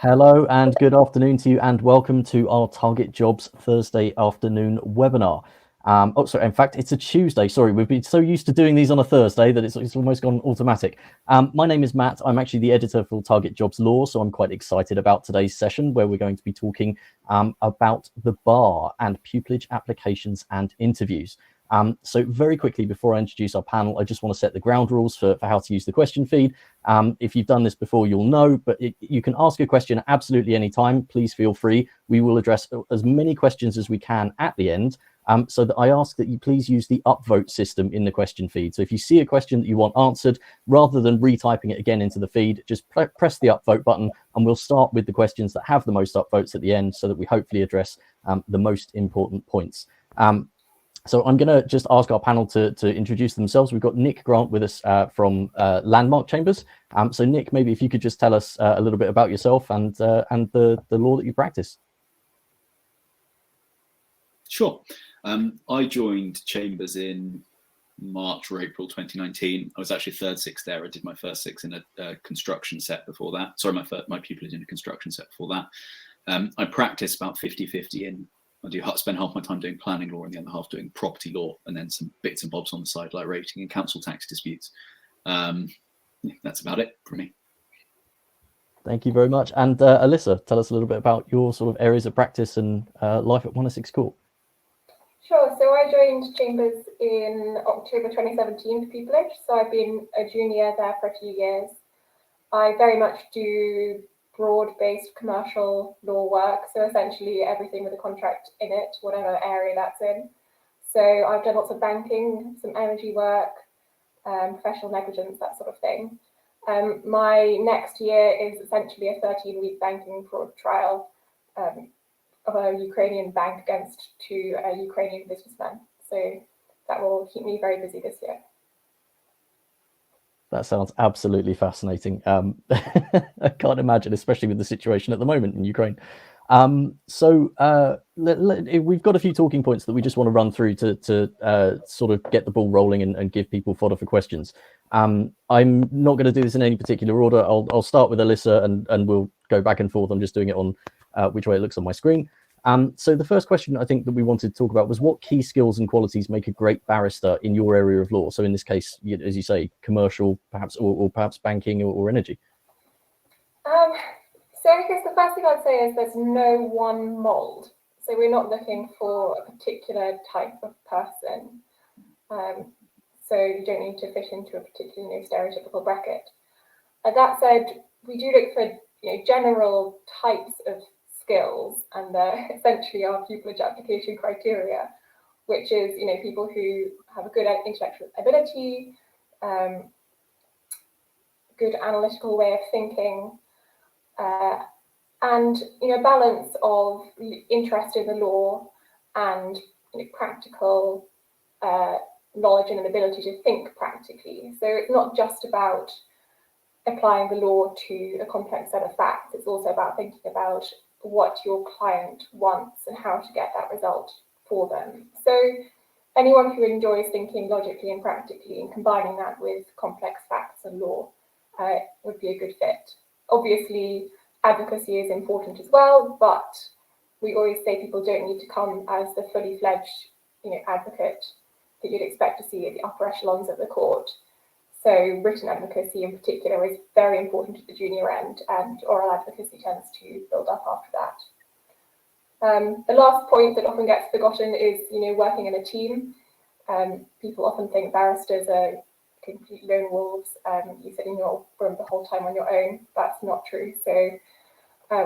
Hello and good afternoon to you, and welcome to our Target Jobs Thursday afternoon webinar. In fact, it's a Tuesday. Sorry, we've been so used to doing these on a Thursday that it's almost gone automatic. My name is Matt. I'm actually the editor for Target Jobs Law, so I'm quite excited about today's session where we're going to be talking about the bar and pupillage applications and interviews. So very quickly, before I introduce our panel, I just want to set the ground rules for how to use the question feed. If you've done this before, you'll know, but you can ask a question absolutely any time. Please feel free. We will address as many questions as we can at the end. So that I ask that you please use the upvote system in the question feed. So if you see a question that you want answered, rather than retyping it again into the feed, just press the upvote button, and we'll start with the questions that have the most upvotes at the end, so that we hopefully address the most important points. So I'm going to just ask our panel to introduce themselves. We've got Nick Grant with us from Landmark Chambers. So Nick, maybe if you could just tell us a little bit about yourself and the law that you practice. Sure. I joined Chambers in March or April 2019. I was actually third six there. I did my first six in a construction set before that. Sorry, my pupillage in a construction set before that. I practice about 50-50 in. I spend half my time doing planning law and the other half doing property law, and then some bits and bobs on the side like rating and council tax disputes. That's about it for me. Thank you very much. And Alyssa, tell us a little bit about your sort of areas of practice and life at 106 Court. Sure. So I joined Chambers in October 2017 for Pupillage. So I've been a junior there for a few years. I very much do broad-based commercial law work, so essentially everything with a contract in it, whatever area that's in. So I've done lots of banking, some energy work, professional negligence, that sort of thing. My next year is essentially a 13-week banking fraud trial of a Ukrainian bank against two Ukrainian businessmen. So that will keep me very busy this year. That sounds absolutely fascinating. I can't imagine, especially with the situation at the moment in Ukraine. We've got a few talking points that we just want to run through to sort of get the ball rolling and give people fodder for questions. I'm not going to do this in any particular order. I'll start with Alyssa and we'll go back and forth. I'm just doing it on which way it looks on my screen. So the first question I think that we wanted to talk about was what key skills and qualities make a great barrister in your area of law? So in this case, as you say, commercial, perhaps, or perhaps banking or energy. So I guess the first thing I'd say is there's no one mold. So we're not looking for a particular type of person. So you don't need to fit into a particular stereotypical bracket. That said, we do look for general types of skills, and essentially our pupillage application criteria, which is people who have a good intellectual ability, good analytical way of thinking, and balance of interest in the law and practical knowledge and an ability to think practically. So it's not just about applying the law to a complex set of facts. It's also about thinking about what your client wants and how to get that result for them. So anyone who enjoys thinking logically and practically and combining that with complex facts and law would be a good fit. Obviously, advocacy is important as well, but we always say people don't need to come as the fully fledged advocate that you'd expect to see at the upper echelons of the court. So written advocacy in particular is very important at the junior end, and oral advocacy tends to build up after that. The last point that often gets forgotten is, working in a team. People often think barristers are complete lone wolves. You sit in your room the whole time on your own. That's not true. So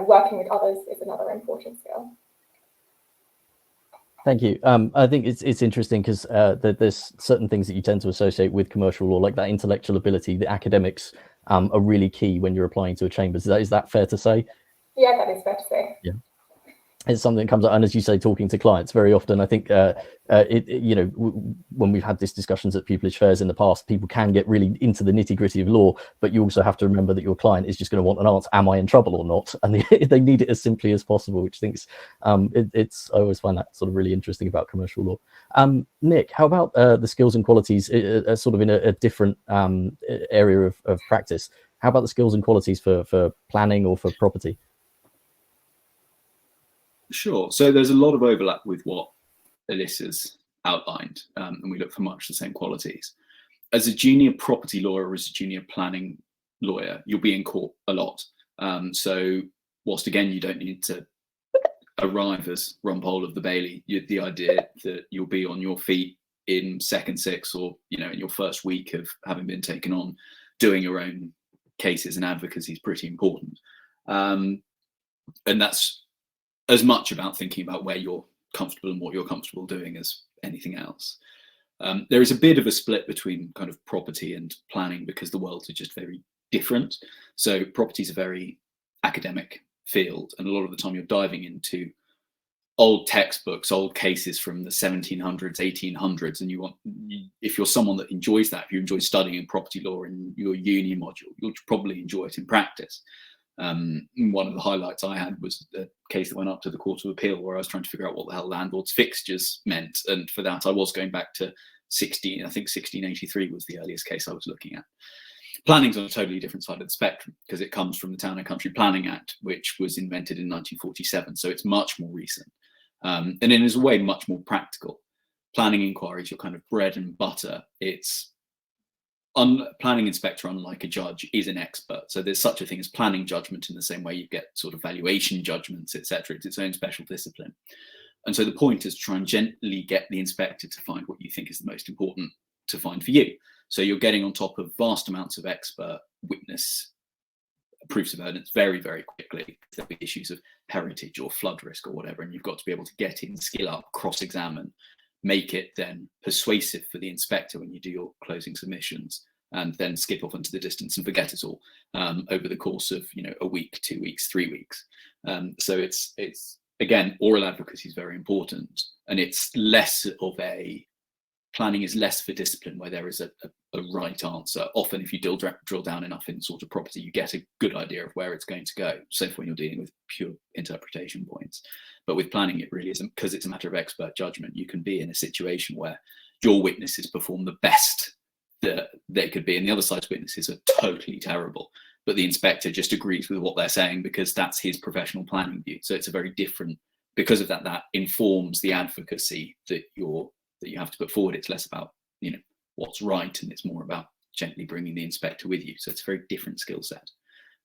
working with others is another important skill. Thank you. I think it's interesting because there's certain things that you tend to associate with commercial law, like that intellectual ability. The academics are really key when you're applying to a chamber. Is that fair to say? Yeah, that is fair to say. Yeah. It's something that comes up, and as you say, talking to clients very often. I think when we've had these discussions at pupillage fairs in the past, people can get really into the nitty gritty of law, but you also have to remember that your client is just going to want an answer: am I in trouble or not? And they need it as simply as possible, which I I always find that sort of really interesting about commercial law. Nick, how about the skills and qualities, sort of in a different area of practice? How about the skills and qualities for planning or for property? Sure. So there's a lot of overlap with what Alyssa's outlined, and we look for much the same qualities. As a junior property lawyer or as a junior planning lawyer, you'll be in court a lot. So whilst again, you don't need to arrive as rumpole of the Bailey, the idea that you'll be on your feet in second six, or in your first week of having been taken on, doing your own cases and advocacy is pretty important. And that's as much about thinking about where you're comfortable and what you're comfortable doing as anything else. There is a bit of a split between kind of property and planning because the worlds are just very different. So property is a very academic field, and a lot of the time you're diving into old textbooks, old cases from the 1700s, 1800s, and if you're someone that enjoys that, if you enjoy studying property law in your uni module, you'll probably enjoy it in practice. One of the highlights I had was a case that went up to the Court of Appeal where I was trying to figure out what the hell landlord's fixtures meant, and for that I was going back to 1683 was the earliest case I was looking at. Planning's on a totally different side of the spectrum because it comes from the Town and Country Planning Act, which was invented in 1947, so it's much more recent. And in a way much more practical. Planning inquiries, your kind of bread and butter. It's planning inspector, unlike a judge, is an expert. So there's such a thing as planning judgment in the same way you get sort of valuation judgments, etc. It's its own special discipline. And so the point is to try and gently get the inspector to find what you think is the most important to find for you. So you're getting on top of vast amounts of expert witness proofs of evidence very, very quickly. There'll be issues of heritage or flood risk or whatever, and you've got to be able to get in, skill up, cross-examine, make it then persuasive for the inspector when you do your closing submissions, and then skip off into the distance and forget it all over the course of a week, 2 weeks, 3 weeks. So it's again, oral advocacy is very important, and it's less of a planning is less for discipline where there is a right answer. Often if you drill down enough in sort of property, you get a good idea of where it's going to go, safe when you're dealing with pure interpretation points. But with planning, it really isn't, because it's a matter of expert judgment. You can be in a situation where your witnesses perform the best that they could be, and the other side's witnesses are totally terrible, but the inspector just agrees with what they're saying because that's his professional planning view. So it's a very different, because of that, that informs the advocacy that you have to put forward. It's less about what's right, and it's more about gently bringing the inspector with you. So it's a very different skill set.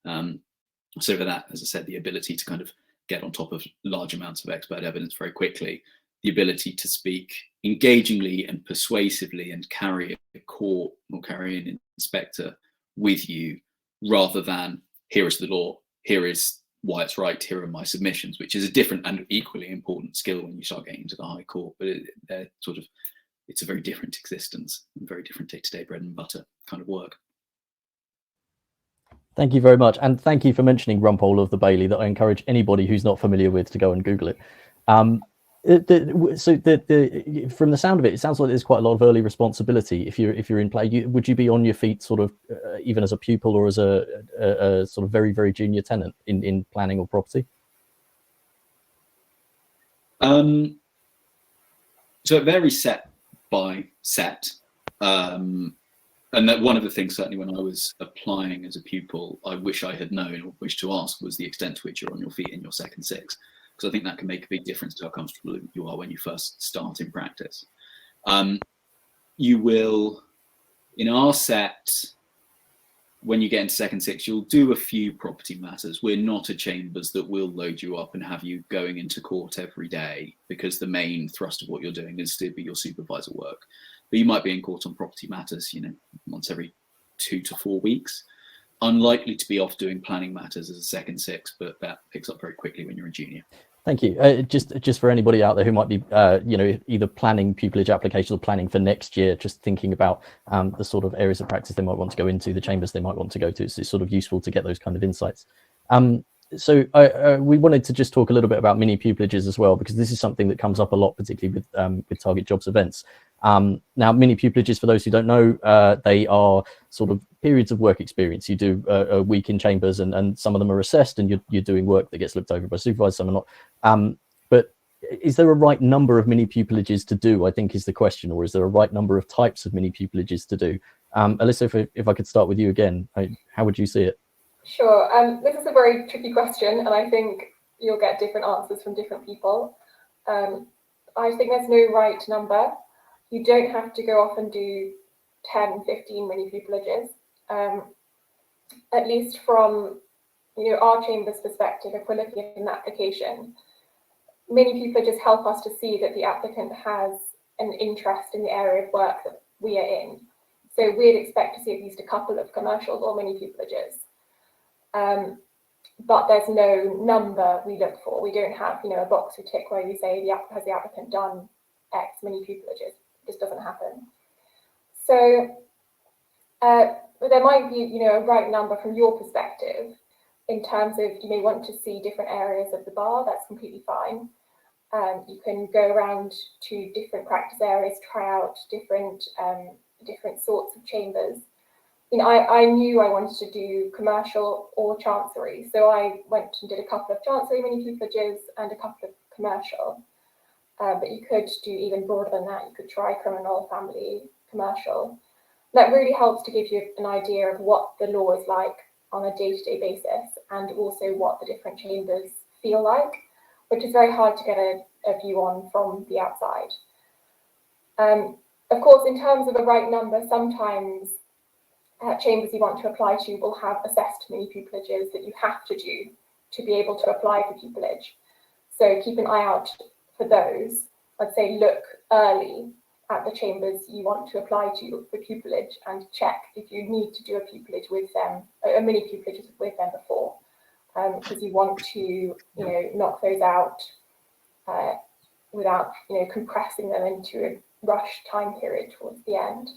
So for that, as I said, the ability to kind of get on top of large amounts of expert evidence very quickly, the ability to speak engagingly and persuasively and carry a court or carry an inspector with you, rather than here is the law, here is why it's right, here are my submissions, which is a different and equally important skill when you start getting into the High Court. But it's a very different existence, and very different day-to-day bread and butter kind of work. Thank you very much, and thank you for mentioning Rumpole of the Bailey. That I encourage anybody who's not familiar with to go and Google it. So from the sound of it, it sounds like there's quite a lot of early responsibility if you're in play. Would you be on your feet sort of even as a pupil or as a sort of very, very junior tenant in planning or property? So it varies set by set. And that one of the things, certainly when I was applying as a pupil, I wish I had known or wished to ask was the extent to which you're on your feet in your second six, because I think that can make a big difference to how comfortable you are when you first start in practice. You will, in our set, when you get into second six, you'll do a few property matters. We're not a chambers that will load you up and have you going into court every day, because the main thrust of what you're doing is to be your supervisor work. But you might be in court on property matters, once every 2 to 4 weeks. Unlikely to be off doing planning matters as a second six, but that picks up very quickly when you're a junior. Thank you. Just for anybody out there who might be, either planning pupillage applications or planning for next year, just thinking about the sort of areas of practice they might want to go into, the chambers they might want to go to. So it's sort of useful to get those kind of insights. So we wanted to just talk a little bit about mini pupillages as well, because this is something that comes up a lot, particularly with Target Jobs events. Now, mini pupillages, for those who don't know, they are sort of periods of work experience. You do a week in chambers, and some of them are assessed, and you're doing work that gets looked over by supervisors, some are not. But is there a right number of mini pupillages to do, I think is the question, or is there a right number of types of mini pupillages to do? Alyssa, if I could start with you again, how would you see it? Sure. This is a very tricky question, and I think you'll get different answers from different people. I think there's no right number. You don't have to go off and do 10, 15 mini pupillages. At least from our chamber's perspective, if we're looking at an application, mini pupillages help us to see that the applicant has an interest in the area of work that we are in. So we'd expect to see at least a couple of commercials or mini pupillages. But there's no number we look for. We don't have, a box we tick where you say has the applicant done X mini pupillages. It just doesn't happen. So there might be, a right number from your perspective in terms of you may want to see different areas of the bar. That's completely fine. You can go around to different practice areas, try out different sorts of chambers. I knew I wanted to do commercial or chancery, so I went and did a couple of chancery mini pupillages and a couple of commercial. But you could do even broader than that. You could try criminal, family, commercial. That really helps to give you an idea of what the law is like on a day-to-day basis, and also what the different chambers feel like, which is very hard to get a view on from the outside. Of course, in terms of a right number, sometimes chambers you want to apply to will have assessed mini pupillages that you have to do to be able to apply for pupillage. So keep an eye out for those. I'd say look early at the chambers you want to apply to for pupillage and check if you need to do a pupillage with them, a mini pupillage with them before, because you want to knock those out without compressing them into a rush time period towards the end.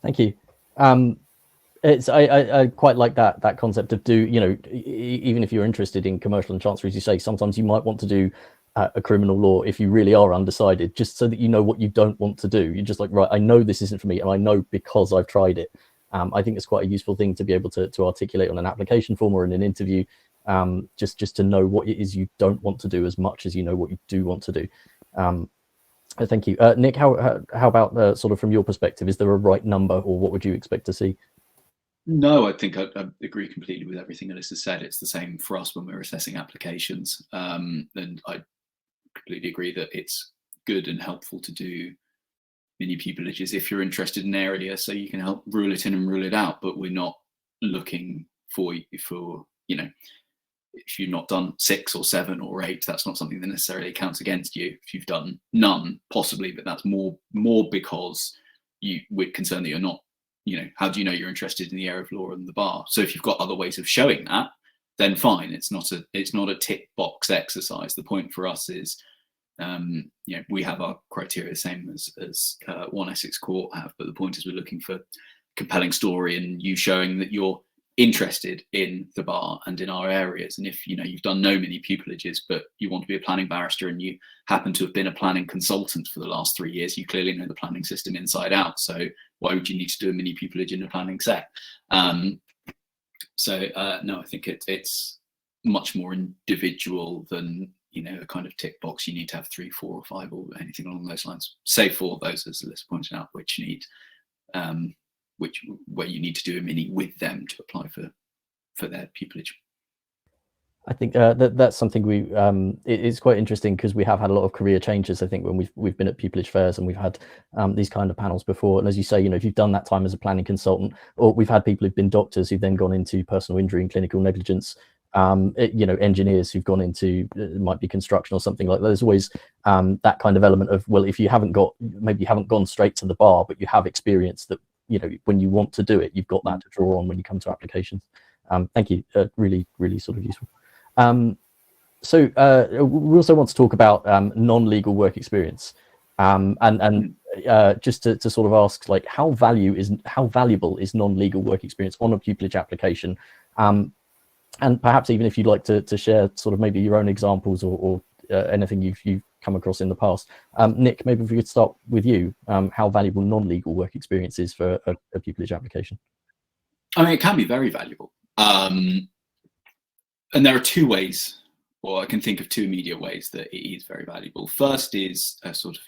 Thank you. I quite like that concept of even if you're interested in commercial and chancery, as you say, sometimes you might want to do a criminal law if you really are undecided, just so that you know what you don't want to do. You're just like, right, I know this isn't for me, and I know because I've tried it. I think it's quite a useful thing to be able to articulate on an application form or in an interview, just to know what it is you don't want to do as much as you know what you do want to do. Thank you. Nick, how about sort of from your perspective, is there a right number, or what would you expect to see? No, I think I agree completely with everything Alyssa said. It's the same for us when we're assessing applications. And I completely agree that it's good and helpful to do mini pupillages if you're interested in an area, so you can help rule it in and rule it out. But we're not looking for if you've not done 6 or 7 or 8, that's not something that necessarily counts against you. If you've done none, possibly, but that's more because we're concerned that you're not, how do you know you're interested in the area of law and the bar? So if you've got other ways of showing that, then fine. It's not a tick box exercise. The point for us is, we have our criteria the same as One Essex Court have, but the point is we're looking for compelling story and you showing that you're interested in the bar and in our areas. And if you've done no mini pupillages, but you want to be a planning barrister and you happen to have been a planning consultant for the last 3 years, you clearly know the planning system inside out. So why would you need to do a mini pupillage in a planning set? No, I think it's much more individual than a kind of tick box. You need to have 3, 4, or 5 or anything along those lines. Save for those, as Alyssa pointed out, which need where you need to do a mini with them to apply for their pupillage. I think that's something it's quite interesting, because we have had a lot of career changes. I think when we've been at pupillage fairs and we've had these kind of panels before, and as you say, if you've done that time as a planning consultant, or we've had people who've been doctors who've then gone into personal injury and clinical negligence, engineers who've gone into it might be construction or something like that. There's always that kind of element of, well, if you haven't gone straight to the bar, but you have experience that when you want to do it, you've got that to draw on when you come to applications. Thank you. Really, really sort of useful. So we also want to talk about non-legal work experience, and just to sort of ask, like, how valuable is non-legal work experience on a pupillage application, and perhaps even if you'd like to share sort of maybe your own examples or anything you've come across in the past. Nick, maybe if we could start with you, how valuable non-legal work experience is for a pupillage application. I mean, it can be very valuable. And there are 2 ways, or I can think of 2 immediate ways that it is very valuable. First is sort of,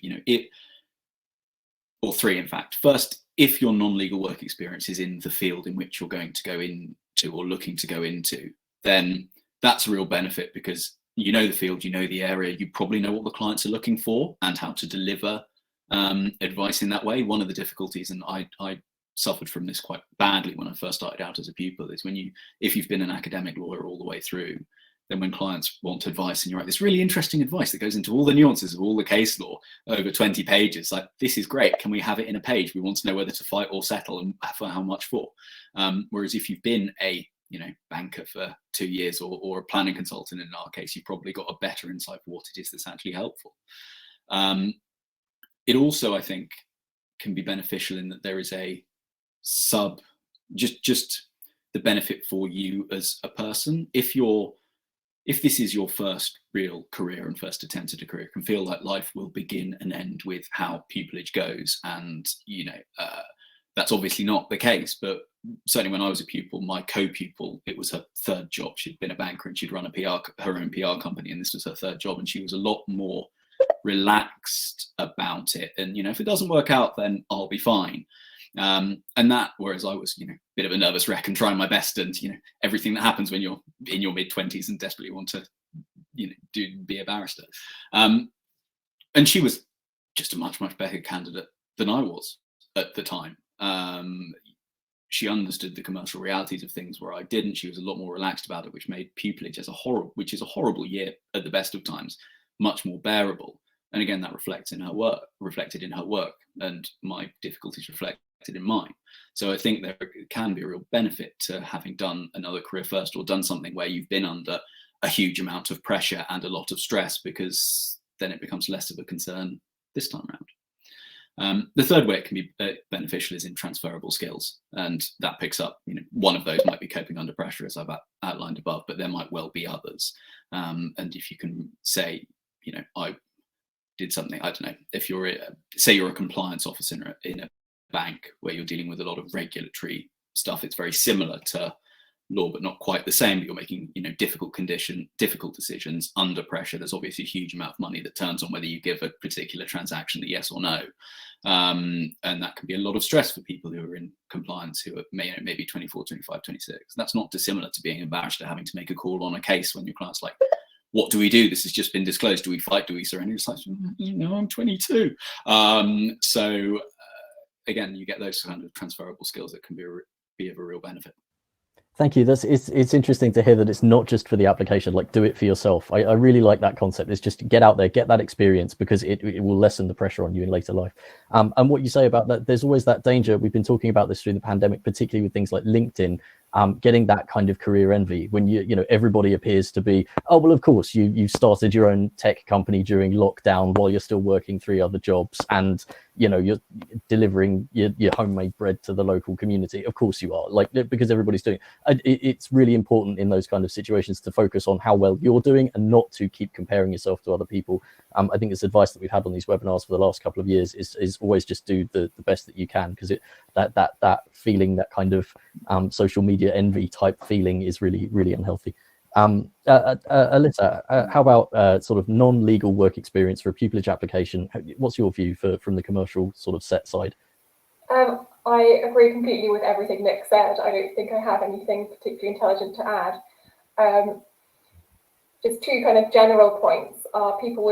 or 3 in fact. First, if your non-legal work experience is in the field in which you're going to go into or looking to go into, then that's a real benefit, because you know the field, you know the area, you probably know what the clients are looking for and how to deliver advice in that way. One of the difficulties, and I suffered from this quite badly when I first started out as a pupil, is if you've been an academic lawyer all the way through, then when clients want advice and you write this really interesting advice that goes into all the nuances of all the case law over 20 pages, like, this is great, can we have it in a page? We want to know whether to fight or settle and for how much for. Whereas if you've been a banker for 2 years or a planning consultant in our case, you've probably got a better insight for what it is that's actually helpful. It also, I think, can be beneficial in that there is a just the benefit for you as a person. If this is your first real career and first attempt at a career, it can feel like life will begin and end with how pupillage goes. And, that's obviously not the case, but certainly when I was a pupil, my co-pupil, it was her third job. She'd been a banker and she'd run her own PR company, and this was her third job, and she was a lot more relaxed about it. And, if it doesn't work out, then I'll be fine. And that, whereas I was, a bit of a nervous wreck and trying my best, and, everything that happens when you're in your mid-20s and desperately want to, be a barrister. And she was just a much, much better candidate than I was at the time. She understood the commercial realities of things where I didn't. She was a lot more relaxed about it, which made pupillage, which is a horrible year at the best of times, much more bearable. And again, that reflected in her work, and my difficulties reflected in mine. So I think there can be a real benefit to having done another career first, or done something where you've been under a huge amount of pressure and a lot of stress, because then it becomes less of a concern this time around. The third way it can be beneficial is in transferable skills, and that picks up, one of those might be coping under pressure, as I've outlined above, but there might well be others. And if you can say, I did something, I don't know, if say you're a compliance officer in a bank where you're dealing with a lot of regulatory stuff, it's very similar to law, but not quite the same. But you're making, difficult decisions under pressure. There's obviously a huge amount of money that turns on whether you give a particular transaction a yes or no. And that can be a lot of stress for people who are in compliance, who are maybe 24, 25, 26. That's not dissimilar to being a barrister having to make a call on a case when your client's like, what do we do? This has just been disclosed. Do we fight? Do we surrender? It's like, I'm 22. Again, you get those kind of transferable skills that can be of a real benefit. Thank you. It's interesting to hear that it's not just for the application, like do it for yourself. I really like that concept. It's just get out there, get that experience, because it will lessen the pressure on you in later life. And what you say about that, there's always that danger. We've been talking about this through the pandemic, particularly with things like LinkedIn, getting that kind of career envy when everybody appears to be, oh, well, of course, you started your own tech company during lockdown while you're still working 3 other jobs, and you're delivering your homemade bread to the local community. Of course you are, because everybody's doing it. It's really important in those kind of situations to focus on how well you're doing and not to keep comparing yourself to other people. I think this advice that we've had on these webinars for the last couple of years is always just do the best that you can, because that feeling, that kind of social media envy type feeling is really, really unhealthy. Alyssa, how about sort of non-legal work experience for a pupillage application? What's your view from the commercial sort of set side? I agree completely with everything Nick said. I don't think I have anything particularly intelligent to add. Just 2 kind of general points are people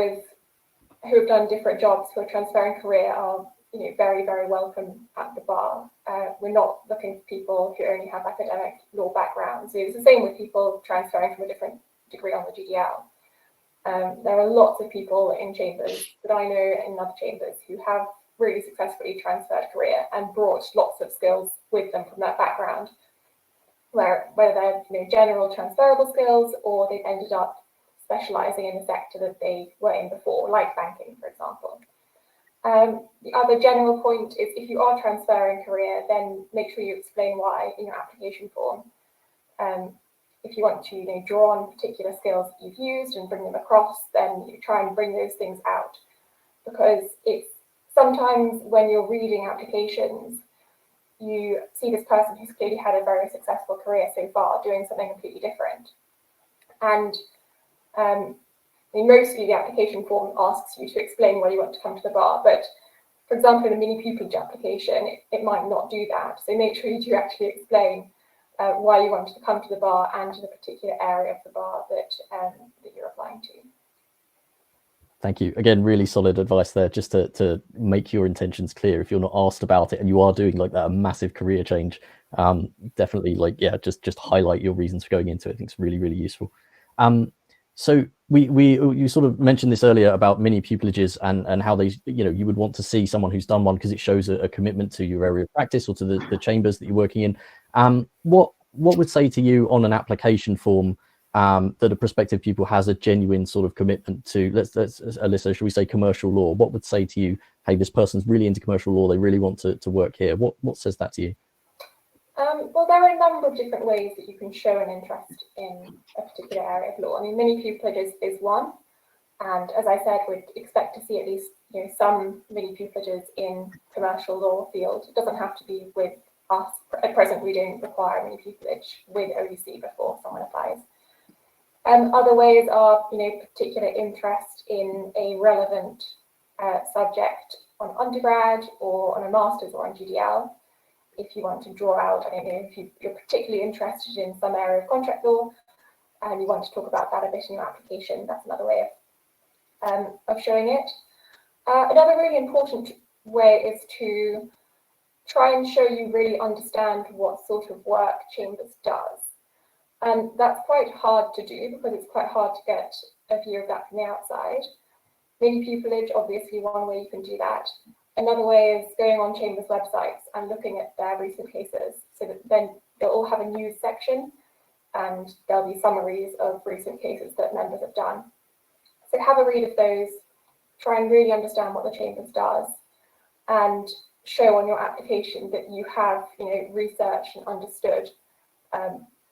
who have done different jobs for a transferring career are very, very welcome at the bar. We're not looking for people who only have academic law backgrounds. It's the same with people transferring from a different degree on the GDL. There are lots of people in chambers that I know in other chambers who have really successfully transferred career and brought lots of skills with them from that background, whether they're general transferable skills or they've ended up specializing in a sector that they were in before, like banking, for example. The other general point is, if you are transferring career, then make sure you explain why in your application form. If you want to draw on particular skills that you've used and bring them across, then you try and bring those things out, because it's sometimes when you're reading applications, you see this person who's clearly had a very successful career so far doing something completely different. And mostly the application form asks you to explain why you want to come to the bar, but for example, in a mini pupillage application, it might not do that. So make sure you do actually explain why you want to come to the bar and to the particular area of the bar that you're applying to. Thank you. Again, really solid advice there, just to make your intentions clear. If you're not asked about it and you are doing like that, a massive career change, definitely just highlight your reasons for going into it. I think it's really, really useful. So you sort of mentioned this earlier about mini pupillages and how they, you would want to see someone who's done one because it shows a commitment to your area of practice or to the chambers that you're working in. What would say to you on an application form that a prospective pupil has a genuine sort of commitment to, Alyssa, should we say commercial law? What would say to you, hey, this person's really into commercial law, they really want to work here? What says that to you? Well, there are a number of different ways that you can show an interest in a particular area of law. I mean, mini pupillage is one, and as I said, we'd expect to see at least some mini pupillages in commercial law field. It doesn't have to be with us. At present, we don't require mini pupillage with OUC before someone applies. Other ways are, particular interest in a relevant subject on undergrad or on a master's or on GDL. If you want to draw out, I don't know, if you're particularly interested in some area of contract law and you want to talk about that a bit in your application, that's another way of showing it. Another really important way is to try and show you really understand what sort of work Chambers does. And that's quite hard to do because it's quite hard to get a view of that from the outside. Mini pupillage, obviously one way you can do that. Another way is going on Chambers websites and looking at their recent cases, so that then they'll all have a news section and there'll be summaries of recent cases that members have done. So have a read of those, try and really understand what the Chambers does, and show on your application that you have researched and understood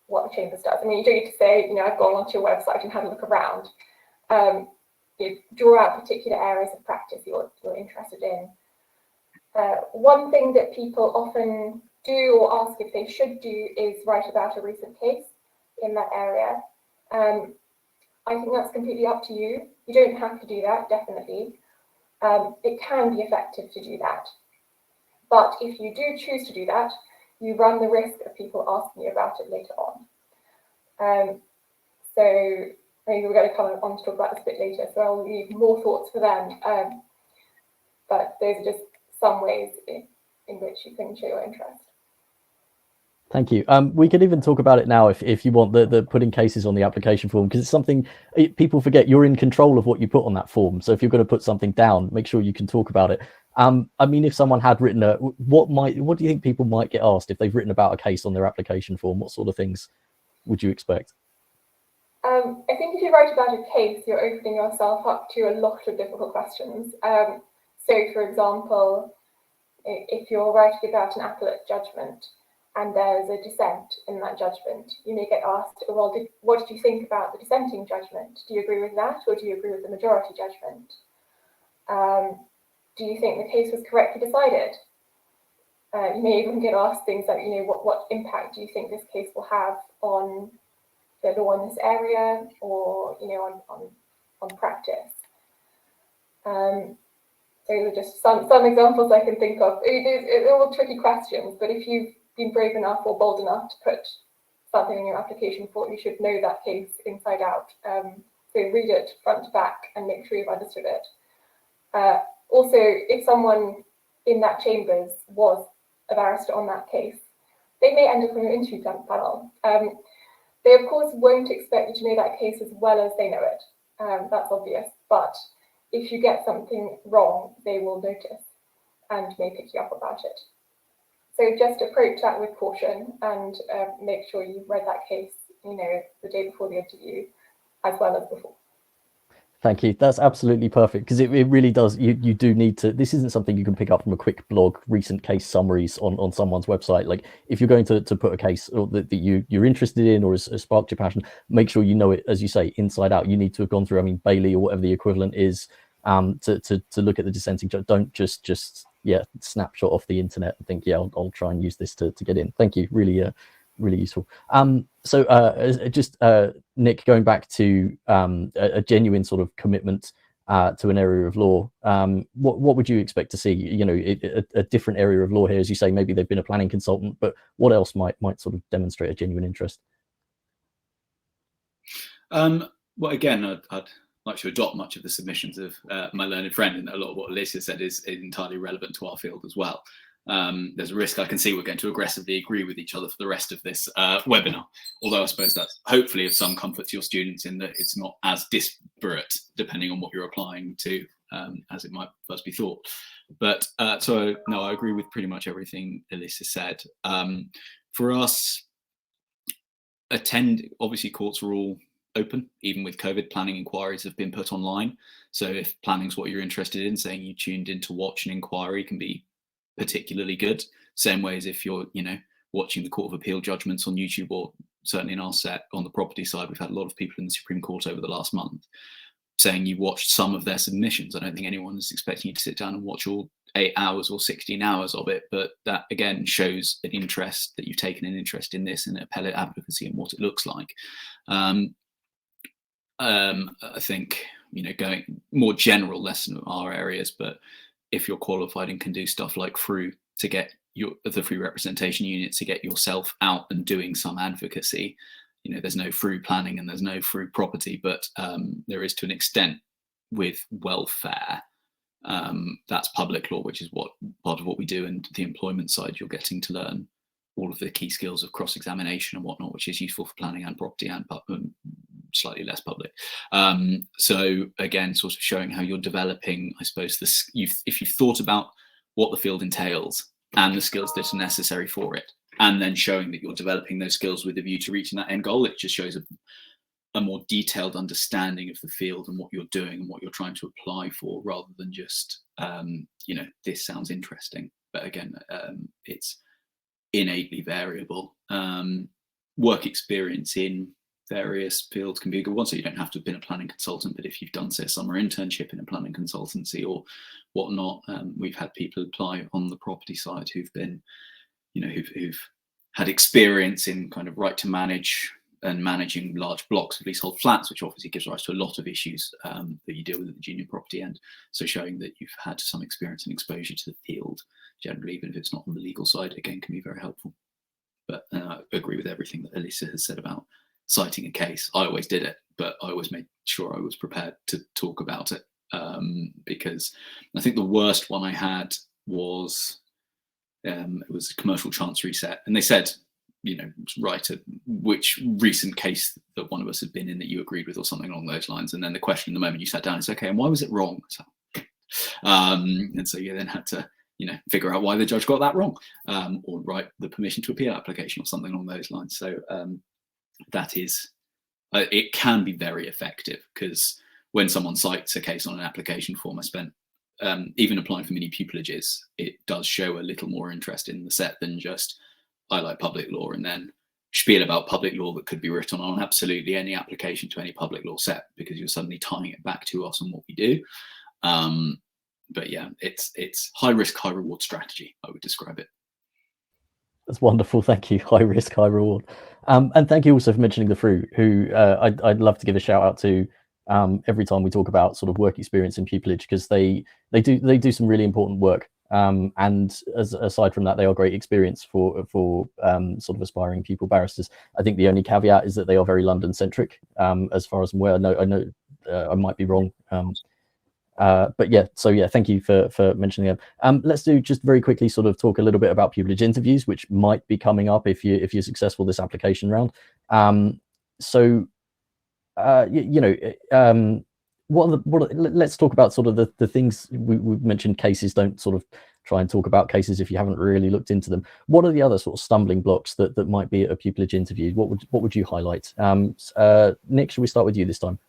what the Chambers does. I mean, you don't need to say, I've gone onto your website and had a look around. You draw out particular areas of practice you're interested in. One thing that people often do or ask if they should do is write about a recent case in that area. I think that's completely up to you. You don't have to do that, definitely. It can be effective to do that. But if you do choose to do that, you run the risk of people asking you about it later on. So maybe we're going to come on to talk about this a bit later, so I'll leave more thoughts for them. But those are just some ways in which you can show your interest. Thank you. We could even talk about it now if you want, the putting cases on the application form, because it's something people forget. You're in control of what you put on that form. So if you're going to put something down, make sure you can talk about it. I mean, if someone had written what do you think people might get asked if they've written about a case on their application form? What sort of things would you expect? I think if you write about a case, you're opening yourself up to a lot of difficult questions. So, for example, if you're writing about an appellate judgment and there's a dissent in that judgment, you may get asked, well, what did you think about the dissenting judgment? Do you agree with that, or do you agree with the majority judgment? Do you think the case was correctly decided? You may even get asked things like, what impact do you think this case will have on the law in this area, or on practice? Those are just some examples I can think of. They're all tricky questions, but if you've been brave enough or bold enough to put something in your application form, you should know that case inside out. So read it front to back and make sure you've understood it. Also, if someone in that Chambers was a barrister on that case, they may end up on your interview panel. They, of course, won't expect you to know that case as well as they know it. That's obvious. But if you get something wrong, they will notice and may pick you up about it. So just approach that with caution and make sure you've read that case, the day before the interview, as well as before. Thank you. That's absolutely perfect, because it really does. You do need to. This isn't something you can pick up from a quick blog, recent case summaries on someone's website. Like if you're going to put a case that you're interested in or has sparked your passion, make sure you know it, as you say, inside out. You need to have gone through, Bailey or whatever the equivalent is, to look at the dissenting judge. Don't just snapshot off the internet and think, I'll try and use this to get in. Thank you. Really useful. So Nick, going back to a genuine sort of commitment to an area of law. What would you expect to see? You know, a different area of law here, as you say, maybe they've been a planning consultant, but what else might sort of demonstrate a genuine interest? Well, again, I'd like to adopt much of the submissions of my learned friend, and a lot of what Alicia said is entirely relevant to our field as well. There's a risk I can see we're going to aggressively agree with each other for the rest of this webinar, although I suppose that's hopefully of some comfort to your students in that it's not as disparate depending on what you're applying to as it might first be thought. But so no, I agree with pretty much everything Alicia said. For us, obviously courts are all open, even with COVID. Planning inquiries have been put online, so if planning's what you're interested in, saying you tuned in to watch an inquiry can be particularly good. Same way as if you're, you know, watching the Court of Appeal judgments on YouTube, or certainly in our set on the property side, we've had a lot of people in the Supreme Court over the last month saying you watched some of their submissions. I don't think anyone is expecting you to sit down and watch all 8 hours or 16 hours of it, but that again shows an interest, that you've taken an interest in this and appellate advocacy and what it looks like. I think, you know, going more general, less in our areas, but if you're qualified and can do stuff like through to get the free representation unit to get yourself out and doing some advocacy, you know, there's no through planning and there's no through property, but there is to an extent with welfare. That's public law, which is what part of what we do, and the employment side, you're getting to learn all of the key skills of cross-examination and whatnot, which is useful for planning and property and slightly less public. So again, sort of showing how you're developing, I suppose, if you've thought about what the field entails and the skills that are necessary for it, and then showing that you're developing those skills with a view to reaching that end goal, it just shows a more detailed understanding of the field and what you're doing and what you're trying to apply for, rather than just, you know, this sounds interesting. But again, it's innately variable. Work experience in various fields can be a good one. So you don't have to have been a planning consultant, but if you've done, say, a summer internship in a planning consultancy or whatnot, we've had people apply on the property side who've been, you know, who've had experience in kind of right to manage and managing large blocks of leasehold flats, which obviously gives rise to a lot of issues that you deal with at the junior property end. So showing that you've had some experience and exposure to the field generally, even if it's not on the legal side, again, can be very helpful. But I agree with everything that Elisa has said about citing a case. I always did it, but I always made sure I was prepared to talk about it, because I think the worst one I had was it was a commercial chancery set, and they said, you know, write which recent case that one of us had been in that you agreed with or something along those lines. And then the question the moment you sat down is, okay, and why was it wrong? So, and so you then had to, you know, figure out why the judge got that wrong, or write the permission to appeal application or something along those lines. So that is, it can be very effective, because when someone cites a case on an application form, I spent even applying for mini pupillages, it does show a little more interest in the set than just, I like public law, and then spiel about public law that could be written on absolutely any application to any public law set, because you're suddenly tying it back to us and what we do. But yeah, it's high risk, high reward strategy, I would describe it. That's wonderful. Thank you. High risk, high reward. And thank you also for mentioning the Fruit, who I'd love to give a shout out to every time we talk about sort of work experience in pupillage, because they do some really important work. And aside from that, they are great experience for sort of aspiring pupil barristers. I think the only caveat is that they are very London centric, as far as I'm aware. I know I might be wrong. But yeah, so yeah, thank you for mentioning them. Let's do just very quickly sort of talk a little bit about pupillage interviews, which might be coming up if you're successful this application round. Let's talk about sort of the things we've mentioned. Cases, don't sort of try and talk about cases if you haven't really looked into them. What are the other sort of stumbling blocks that might be at a pupillage interview? What would you highlight? Nick, should we start with you this time?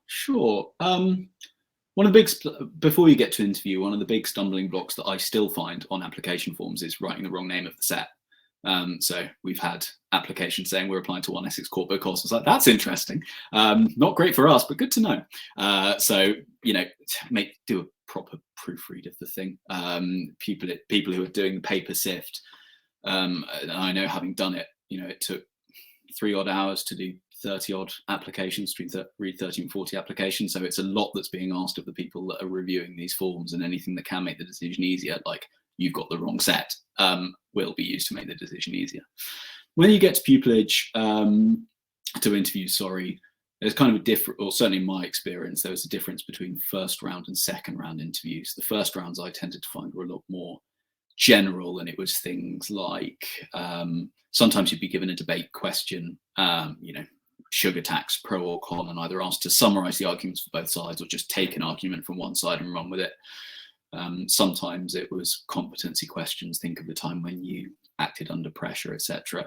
Sure. One of the big, before you get to interview, one of the big stumbling blocks that I still find on application forms is writing the wrong name of the set. So we've had applications saying we're applying to One Essex Court Course. It's like, that's interesting. Not great for us, but good to know. So, you know, do a proper proofread of the thing. People who are doing the paper sift, and I know, having done it, you know, it took 3 odd hours to do 30 odd applications, between 30 and 40 applications. So it's a lot that's being asked of the people that are reviewing these forms, and anything that can make the decision easier, like you've got the wrong set, will be used to make the decision easier. When you get to pupillage, to interviews, sorry, there's kind of a different, or certainly in my experience, there was a difference between first round and second round interviews. The first rounds I tended to find were a lot more general, and it was things like sometimes you'd be given a debate question, sugar tax, pro or con, and either asked to summarize the arguments for both sides or just take an argument from one side and run with it. Sometimes it was competency questions, think of the time when you acted under pressure, etc.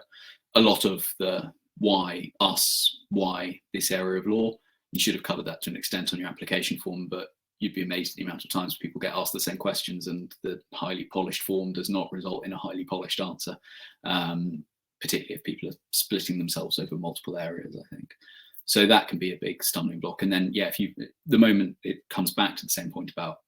A lot of the why us, why this area of law, you should have covered that to an extent on your application form, but you'd be amazed at the amount of times people get asked the same questions and the highly polished form does not result in a highly polished answer, particularly if people are splitting themselves over multiple areas, I think. So that can be a big stumbling block. And then, yeah, the moment it comes back to the same point about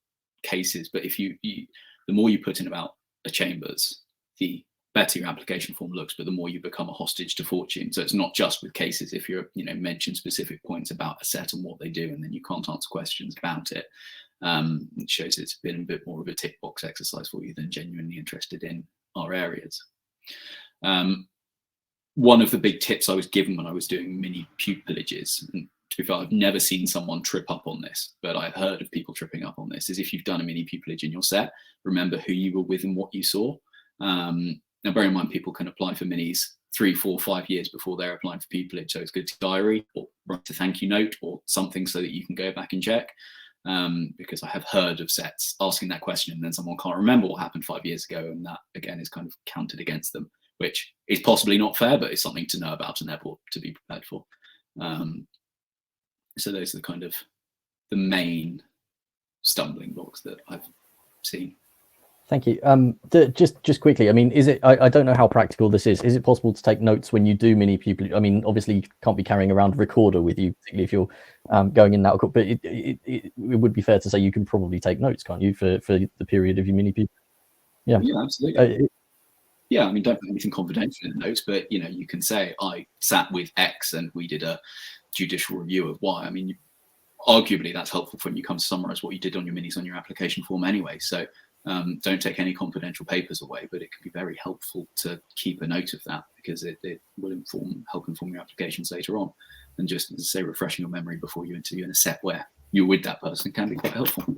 cases, but if the more you put in about a chambers, the better your application form looks, but the more you become a hostage to fortune. So it's not just with cases. If you're, mention specific points about a set and what they do, and then you can't answer questions about it, it shows it's been a bit more of a tick box exercise for you than genuinely interested in our areas. One of the big tips I was given when I was doing mini pupillages, and to be fair, I've never seen someone trip up on this, but I've heard of people tripping up on this, is if you've done a mini pupillage in your set, remember who you were with and what you saw. Now, bear in mind, people can apply for minis 3, 4, 5 years before they're applying for pupillage, so it's good to diary or write a thank you note or something so that you can go back and check. Because I have heard of sets asking that question and then someone can't remember what happened 5 years ago, and that again is kind of counted against them, which is possibly not fair, but it's something to know about and therefore to be prepared for. So those are the kind of the main stumbling blocks that I've seen. Thank you. Just quickly, I mean, is it? I don't know how practical this is. Is it possible to take notes when you do mini pupillage? I mean, obviously you can't be carrying around a recorder with you, particularly if you're going in and out. But it would be fair to say you can probably take notes, can't you, for the period of your mini pupillage? Yeah. Yeah, absolutely. Yeah, I mean, don't put anything confidential in the notes, but you can say I sat with X and we did a judicial review of Y. I mean, arguably that's helpful when you come to summarize what you did on your minis on your application form anyway. So don't take any confidential papers away, but it can be very helpful to keep a note of that, because it will help inform your applications later on. And just, as I say, refreshing your memory before you interview in a set where you're with that person can be quite helpful.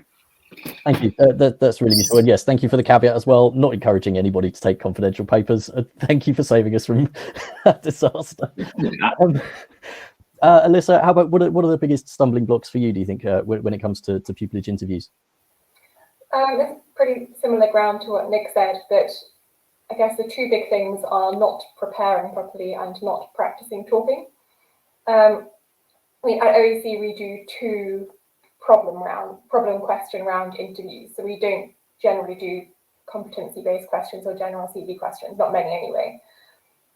Thank you. That's really useful. And yes, thank you for the caveat as well. Not encouraging anybody to take confidential papers. Thank you for saving us from that disaster. Alyssa, how about what are the biggest stumbling blocks for you, do you think, when it comes to pupillage interviews? It's pretty similar ground to what Nick said, that I guess the two big things are not preparing properly and not practicing talking. I mean, at OEC we do 2 problem question round interviews, so we don't generally do competency-based questions or general CV questions, not many anyway.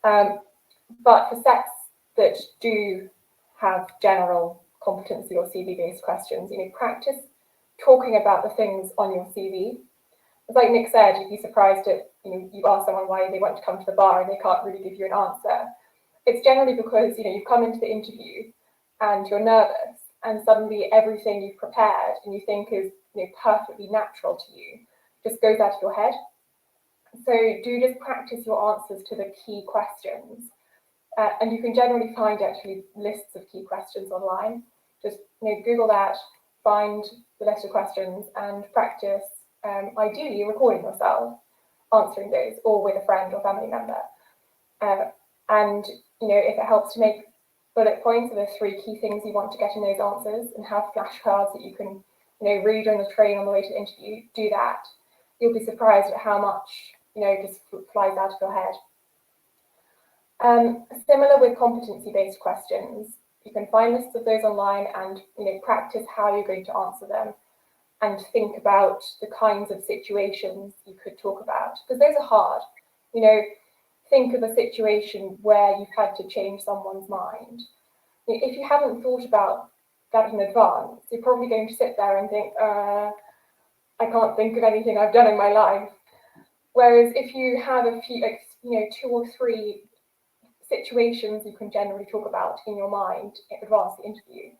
But for sets that do have general competency or CV-based questions, practice talking about the things on your CV. It's like Nick said, you'd be surprised at, you ask someone why they want to come to the bar and they can't really give you an answer. It's generally because, you've come into the interview and you're nervous, and suddenly everything you've prepared and you think is perfectly natural to you just goes out of your head. So do just practice your answers to the key questions. And you can generally find actually lists of key questions online. Just Google that, find the list of questions and practice, ideally recording yourself answering those, or with a friend or family member. And if it helps to make bullet points of the 3 key things you want to get in those answers and have flashcards that you can read on the train on the way to the interview, do that. You'll be surprised at how much just flies out of your head. Similar with competency-based questions, you can find lists of those online and practice how you're going to answer them, and think about the kinds of situations you could talk about, because those are hard. Think of a situation where you've had to change someone's mind. If you haven't thought about that in advance, you're probably going to sit there and think, I can't think of anything I've done in my life. Whereas if you have a few, 2 or 3 situations you can generally talk about in your mind in advance of the interview,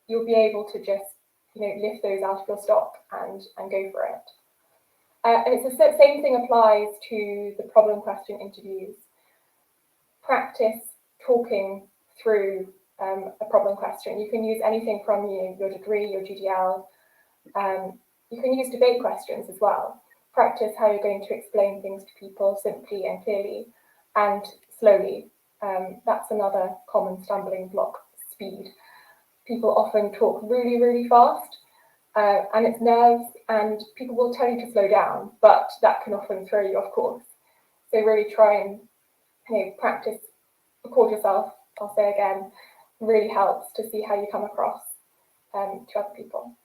you'll be able to just, lift those out of your stock and go for it. And it's the same thing applies to the problem question interviews. Practice talking through a problem question. You can use anything from your degree, your GDL. You can use debate questions as well. Practice how you're going to explain things to people simply and clearly and slowly. That's another common stumbling block, speed. People often talk really, really fast, and it's nerves, and people will tell you to slow down, but that can often throw you off course. So really try and practice, record yourself, I'll say again, really helps to see how you come across to other people.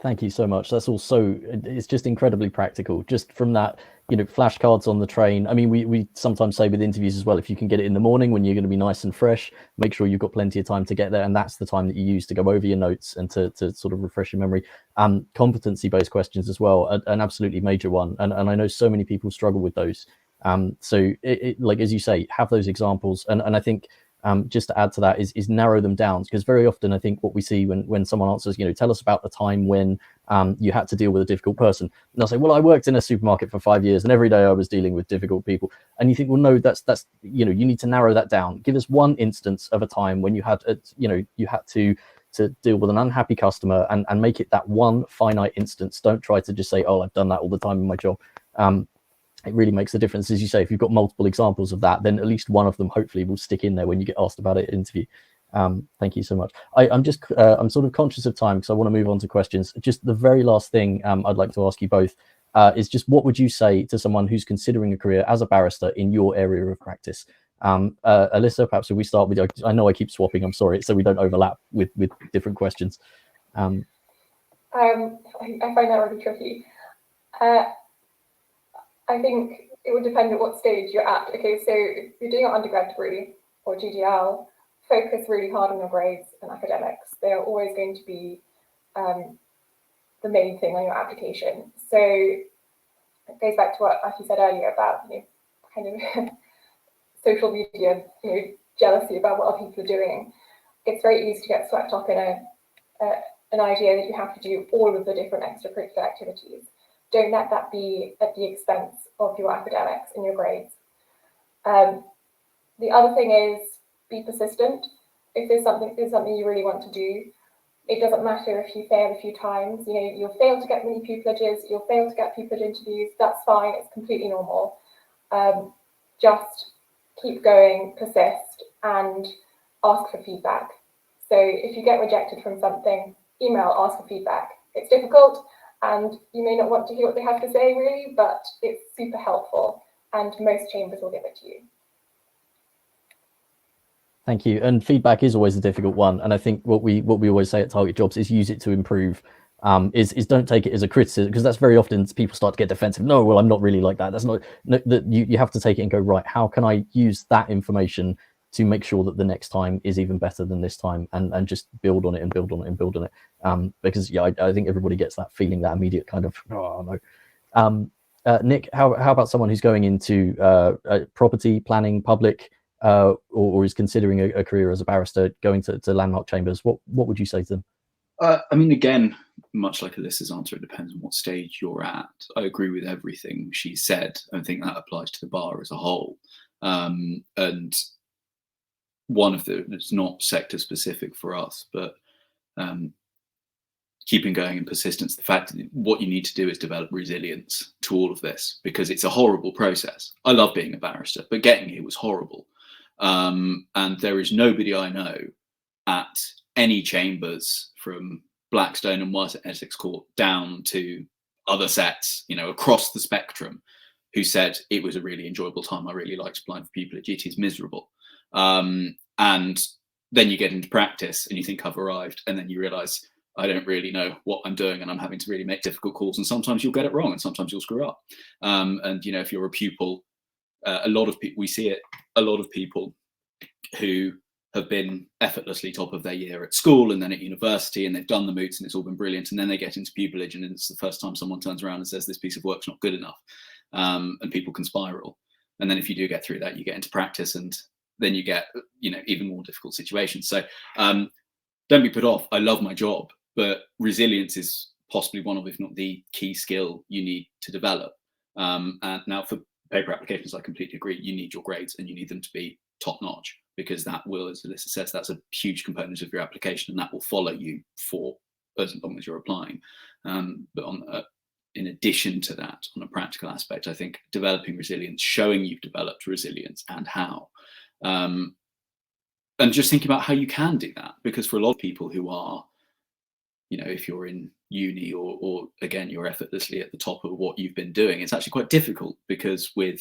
Thank you so much. That's also, it's just incredibly practical. Just from that, flashcards on the train. I mean, we sometimes say with interviews as well, if you can get it in the morning when you're going to be nice and fresh, make sure you've got plenty of time to get there. And that's the time that you use to go over your notes and to sort of refresh your memory. Competency-based questions as well, an absolutely major one. And I know so many people struggle with those. So like, as you say, have those examples. And I think, just to add to that is narrow them down, because very often I think what we see when someone answers, tell us about the time when you had to deal with a difficult person, and they'll say, well, I worked in a supermarket for 5 years and every day I was dealing with difficult people. And you think, well, no, that's you need to narrow that down. Give us one instance of a time when you had you had to deal with an unhappy customer, and make it that one finite instance. Don't try to just say, oh, I've done that all the time in my job. It really makes a difference. As you say, if you've got multiple examples of that, then at least one of them hopefully will stick in there when you get asked about it in interview. Thank you so much. I'm sort of conscious of time because I want to move on to questions. Just the very last thing I'd like to ask you both is just, what would you say to someone who's considering a career as a barrister in your area of practice? Alyssa, perhaps if we start with you. I know I keep swapping, I'm sorry, so we don't overlap with different questions. I find that really tricky. I think it would depend on what stage you're at. Okay, so if you're doing an undergrad degree or GDL, focus really hard on your grades and academics. They are always going to be the main thing on your application. So it goes back to what Aki said earlier about kind of social media, jealousy about what other people are doing. It's very easy to get swept up in an idea that you have to do all of the different extracurricular activities. Don't let that be at the expense of your academics and your grades. The other thing is, be persistent. If there's something you really want to do, it doesn't matter if you fail a few times. You'll fail to get many pupillages, you'll fail to get pupillage interviews. That's fine. It's completely normal. Just keep going, persist, and ask for feedback. So if you get rejected from something, email, ask for feedback. It's difficult, and you may not want to hear what they have to say, really, but it's super helpful, and most chambers will give it to you. Thank you. And feedback is always a difficult one. And I think what we always say at Target Jobs is use it to improve. Is don't take it as a criticism, because that's very often people start to get defensive. No, well, I'm not really like that. That's not, no, that you have to take it and go, right, how can I use that information to make sure that the next time is even better than this time, and just build on it and build on it and build on it. Because yeah, I think everybody gets that feeling, that immediate kind of, oh no. Nick, how about someone who's going into property planning, public, or is considering a career as a barrister, going to landmark chambers? What would you say to them? I mean, again, much like Alyssa's answer, it depends on what stage you're at. I agree with everything she said. I think that applies to the bar as a whole. And one of it's not sector specific for us, but keeping going and persistence. The fact that what you need to do is develop resilience to all of this, because it's a horrible process. I love being a barrister, but getting here was horrible. And there is nobody I know at any chambers, from Blackstone and White at Essex Court down to other sets, across the spectrum, who said it was a really enjoyable time. I really liked applying for pupillage. It is miserable. And then you get into practice and you think, I've arrived, and then you realize I don't really know what I'm doing, and I'm having to really make difficult calls, and sometimes you'll get it wrong and sometimes you'll screw up. And if you're a pupil, a lot of people, we see it, a lot of people who have been effortlessly top of their year at school and then at university, and they've done the moots and it's all been brilliant, and then they get into pupillage and it's the first time someone turns around and says this piece of work's not good enough, and people can spiral. And then if you do get through that, you get into practice, and then you get, even more difficult situations. So don't be put off. I love my job, but resilience is possibly one of, if not the key skill you need to develop. And now for paper applications, I completely agree. You need your grades, and you need them to be top notch, because that will, as Alyssa says, that's a huge component of your application, and that will follow you for as long as you're applying. But in addition to that, on a practical aspect, I think developing resilience, showing you've developed resilience and how, and just thinking about how you can do that, because for a lot of people who are, if you're in uni or again, you're effortlessly at the top of what you've been doing, it's actually quite difficult, because with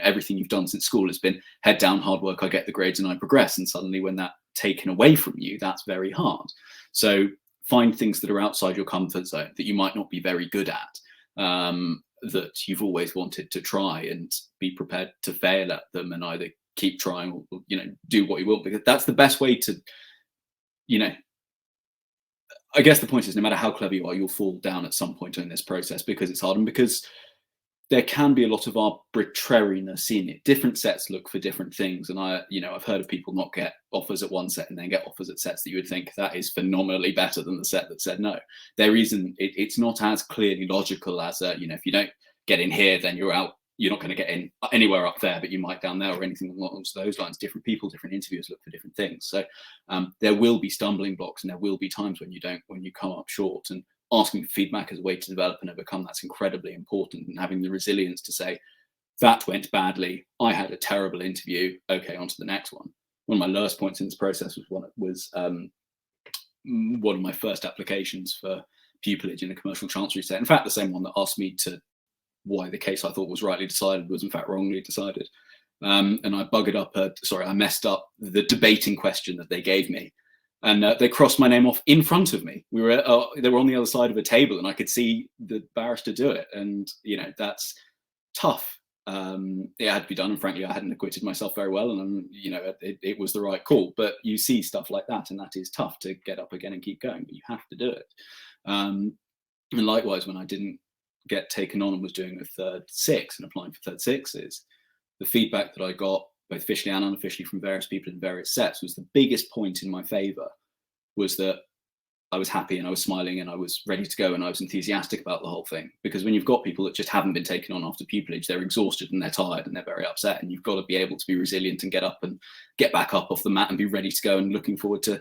everything you've done since school has been head down, hard work, I get the grades and I progress. And suddenly when that's taken away from you, that's very hard. So find things that are outside your comfort zone that you might not be very good at, that you've always wanted to try, and be prepared to fail at them, and either keep trying or do what you will, because that's the best way to, I guess the point is, no matter how clever you are, you'll fall down at some point in this process, because it's hard, and because there can be a lot of arbitrariness in it. Different sets look for different things. And I've heard of people not get offers at one set and then get offers at sets that you would think that is phenomenally better than the set that said no. There isn't, it's not as clearly logical as, if you don't get in here, then you're out. You're not going to get in anywhere up there, but you might down there, or anything along those lines. Different people, different interviewers look for different things. So there will be stumbling blocks, and there will be times when you come up short, and asking for feedback as a way to develop and overcome that's incredibly important, and having the resilience to say, that went badly, I had a terrible interview, okay, on to the next one. One of my lowest points in this process was one of my first applications for pupillage in a commercial chancery set. In fact, the same one that asked me to why the case I thought was rightly decided was in fact wrongly decided. And I I messed up the debating question that they gave me. And they crossed my name off in front of me. They were on the other side of a table, and I could see the barrister do it. And that's tough. It had to be done, and frankly, I hadn't acquitted myself very well, and it was the right call. But you see stuff like that, and that is tough to get up again and keep going. But you have to do it. And likewise, when I didn't get taken on and was doing a third six and applying for third sixes, the feedback that I got, both officially and unofficially, from various people in various sets, was the biggest point in my favor was that I was happy and I was smiling and I was ready to go and I was enthusiastic about the whole thing. Because when you've got people that just haven't been taken on after pupillage, they're exhausted and they're tired and they're very upset, and you've got to be able to be resilient and get up and get back up off the mat and be ready to go and looking forward to,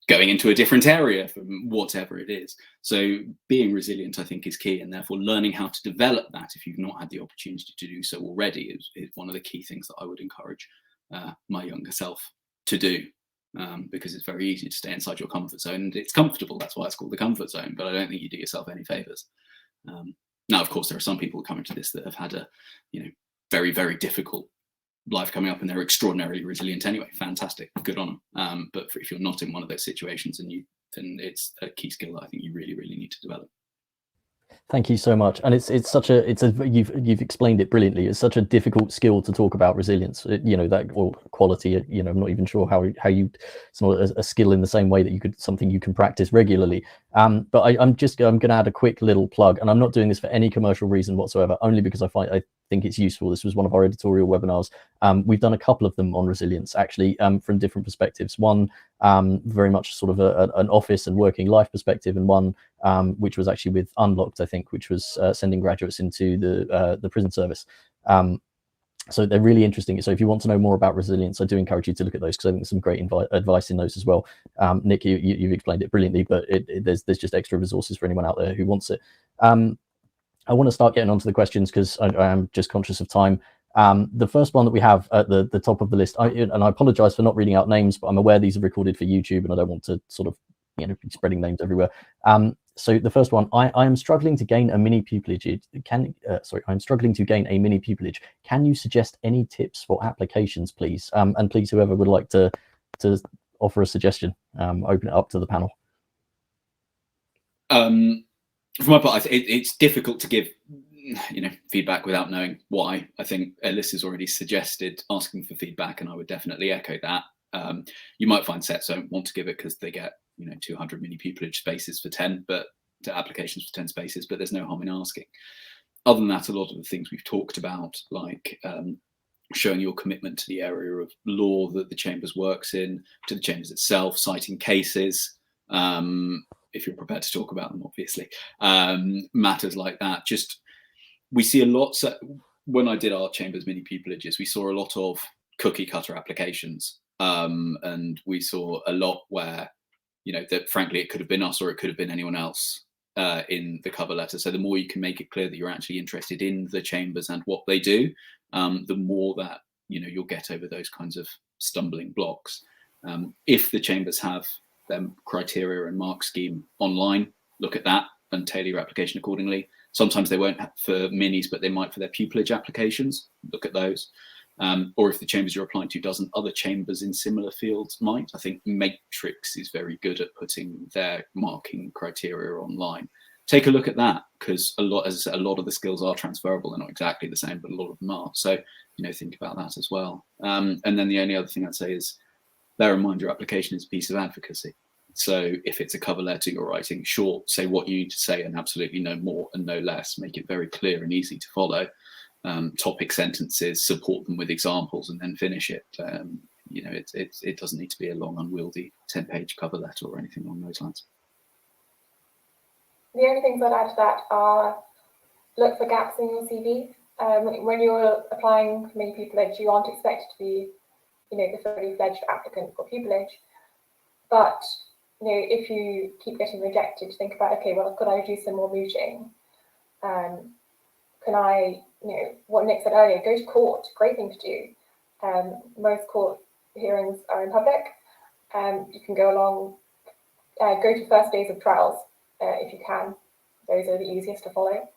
going into a different area from whatever it is. So being resilient, I think, is key, and therefore learning how to develop that, if you've not had the opportunity to do so already, is one of the key things that I would encourage my younger self to do, because it's very easy to stay inside your comfort zone, and it's comfortable. That's why it's called the comfort zone, but I don't think you do yourself any favors. Now, of course, there are some people coming to this that have had a very, very difficult life coming up, and they're extraordinarily resilient anyway. Fantastic, good on them. But if you're not in one of those situations, then it's a key skill that I think you really, really need to develop. Thank you so much. And you've explained it brilliantly. It's such a difficult skill to talk about resilience, that, or quality, I'm not even sure how it's not a skill in the same way that something you can practice regularly. But I'm going to add a quick little plug, and I'm not doing this for any commercial reason whatsoever, only because I think it's useful. This was one of our editorial webinars. We've done a couple of them on resilience, actually, from different perspectives. One very much sort of an office and working life perspective, and one which was actually with Unlocked, I think, which was sending graduates into the prison service. So they're really interesting. So if you want to know more about resilience, I do encourage you to look at those, because I think there's some great advice in those as well. Nick, you've explained it brilliantly, but there's just extra resources for anyone out there who wants it. I want to start getting onto the questions, because I am just conscious of time. The first one that we have at the top of the list, and I apologize for not reading out names, but I'm aware these are recorded for YouTube, and I don't want to sort of be spreading names everywhere. So the first one, I am struggling to gain a mini pupillage. I'm struggling to gain a mini pupillage. Can you suggest any tips for applications, please? And please, whoever would like to offer a suggestion, open it up to the panel. For my part, it's difficult to give feedback without knowing why. I think Alyssa's already suggested asking for feedback, and I would definitely echo that. You might find sets don't want to give it because they get 200 mini pupillage spaces for 10, but to applications for 10 spaces, but there's no harm in asking. other than that, a lot of the things we've talked about, like showing your commitment to the area of law that the Chambers works in, to the Chambers itself, citing cases, if you're prepared to talk about them, obviously, matters like that. Just, we see a lot, so when I did our Chambers mini pupillages, we saw a lot of cookie cutter applications, and we saw a lot where, you know, that frankly it could have been us or it could have been anyone else in the cover letter. So the more you can make it clear that you're actually interested in the Chambers and what they do, the more that, you know, you'll get over those kinds of stumbling blocks. If the Chambers have their criteria and mark scheme online, look at that and tailor your application accordingly. Sometimes they won't have for minis, but they might for their pupillage applications. Look at those. Or if the Chambers you're applying to doesn't, other Chambers in similar fields might. I think Matrix is very good at putting their marking criteria online. Take a look at that, because a lot, as I said, a lot of the skills are transferable. They're not exactly the same, but a lot of them are. So, you know, think about that as well. And then the only other thing I'd say is bear in mind your application is a piece of advocacy. So if it's a cover letter you're writing, short, say what you need to say and absolutely no more and no less. Make it very clear and easy to follow. Topic sentences, support them with examples, and then finish it. You know, it doesn't need to be a long, unwieldy 10-page cover letter or anything along those lines. The only things I'd add to that are look for gaps in your CV. When you're applying for many pupillage, you aren't expected to be, you know, the fully fledged applicant for pupillage. But, you know, if you keep getting rejected, think about, okay, well, could I do some more mooting? Can I, you know, what Nick said earlier, go to court, great thing to do. Most court hearings are in public. You can go along, go to first days of trials if you can. Those are the easiest to follow.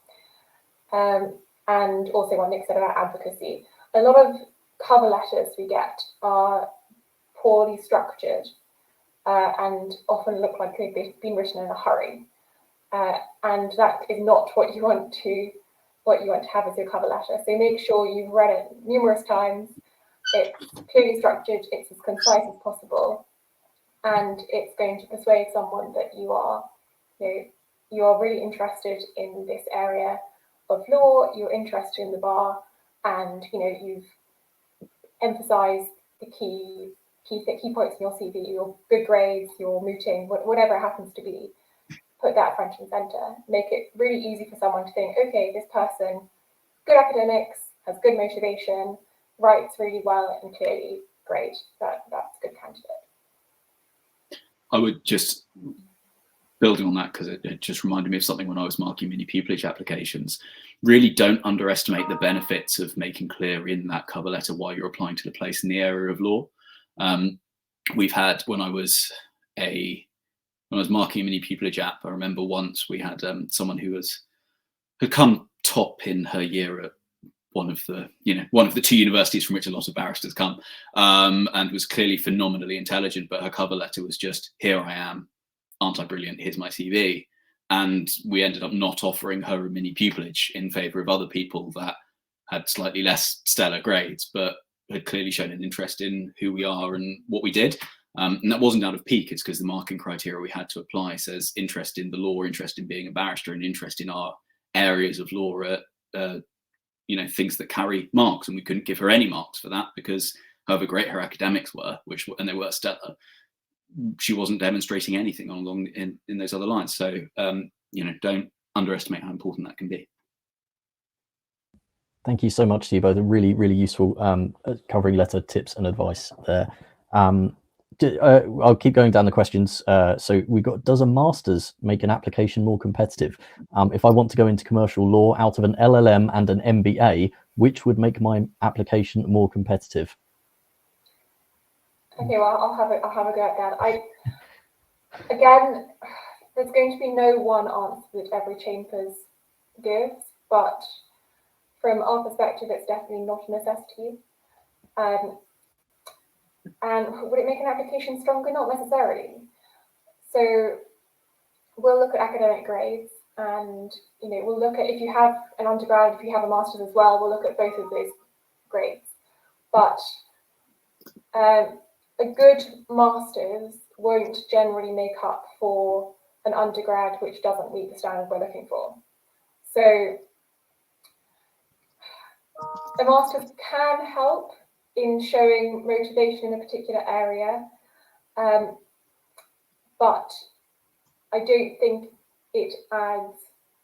And also what Nick said about advocacy. A lot of cover letters we get are poorly structured and often look like they've been written in a hurry. And that is not what you want to have as your cover letter. So make sure you've read it numerous times. It's clearly structured, it's as concise as possible, and it's going to persuade someone that you are, you know, you are really interested in this area of law, you're interested in the bar, and you know, you've emphasized the key points in your CV, your good grades, your mooting, whatever it happens to be. Put that front and center. Make it really easy for someone to think, okay, this person, good academics, has good motivation, writes really well and clearly, great. That's a good candidate. I would just, building on that, because it just reminded me of something when I was marking mini pupillage applications, really don't underestimate the benefits of making clear in that cover letter why you're applying to the place in the area of law. We've had, when I was marking a mini pupillage app, I remember once we had someone who had come top in her year at one of the two universities from which a lot of barristers come, and was clearly phenomenally intelligent, but her cover letter was just, here I am, aren't I brilliant, here's my CV. And we ended up not offering her a mini pupillage in favour of other people that had slightly less stellar grades, but had clearly shown an interest in who we are and what we did. And that wasn't out of pique, it's because the marking criteria we had to apply says interest in the law, interest in being a barrister, and interest in our areas of law are you know, things that carry marks, and we couldn't give her any marks for that because however great her academics were, and they were stellar, she wasn't demonstrating anything along in those other lines. So you know, don't underestimate how important that can be. Thank you so much to you both. A really, really useful covering letter tips and advice there. I'll keep going down the questions. So we've got, does a master's make an application more competitive? If I want to go into commercial law out of an LLM and an MBA, which would make my application more competitive? Okay, well, I'll have a go at that. Again, there's going to be no one answer that every Chambers gives, but from our perspective, it's definitely not a necessity. And would it make an application stronger? Not necessarily. So we'll look at academic grades, and you know, we'll look at, if you have an undergrad, if you have a master's as well, we'll look at both of those grades. But a good master's won't generally make up for an undergrad which doesn't meet the standard we're looking for. So A master's can help in showing motivation in a particular area, but I don't think it adds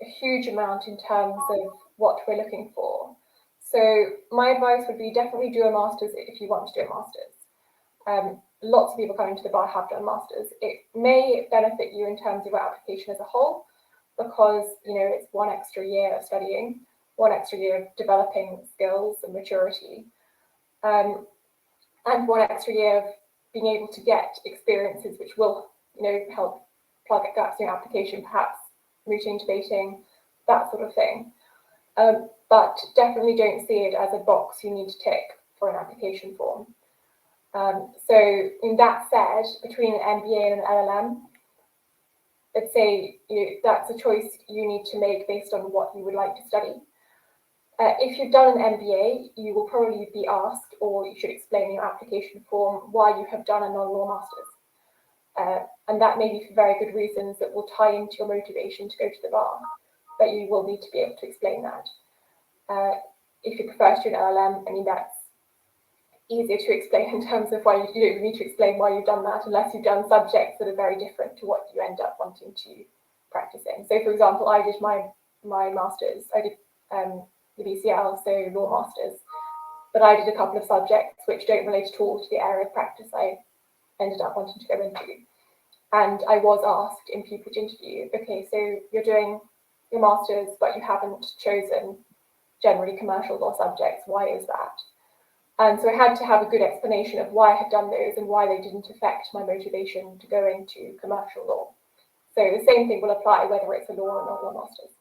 a huge amount in terms of what we're looking for. So my advice would be definitely do a master's if you want to do a master's. Lots of people coming to the bar have done masters. It may benefit you in terms of your application as a whole, because it's 1 extra year of studying, 1 extra year of developing skills and maturity, and 1 extra year of being able to get experiences which will help plug gaps in your application, perhaps mooting, debating, that sort of thing. But definitely don't see it as a box you need to tick for an application form. So in that said, between an MBA and an LLM, let's say that's a choice you need to make based on what you would like to study. If you've done an MBA, you will probably be asked, or you should explain in your application form, why you have done a non-law master's. And that may be for very good reasons that will tie into your motivation to go to the bar, but you will need to be able to explain that. If you prefer to do an LLM, I mean, that's easier to explain in terms of why you don't need to explain why you've done that, unless you've done subjects that are very different to what you end up wanting to practice in. So, for example, I did my master's, I did the BCL, so law masters, but I did a couple of subjects which don't relate at all to the area of practice I ended up wanting to go into. And I was asked in pupillage interview, okay, so you're doing your master's, but you haven't chosen generally commercial law subjects. Why is that? And so I had to have a good explanation of why I had done those and why they didn't affect my motivation to go into commercial law. So the same thing will apply whether it's a law or not law master's.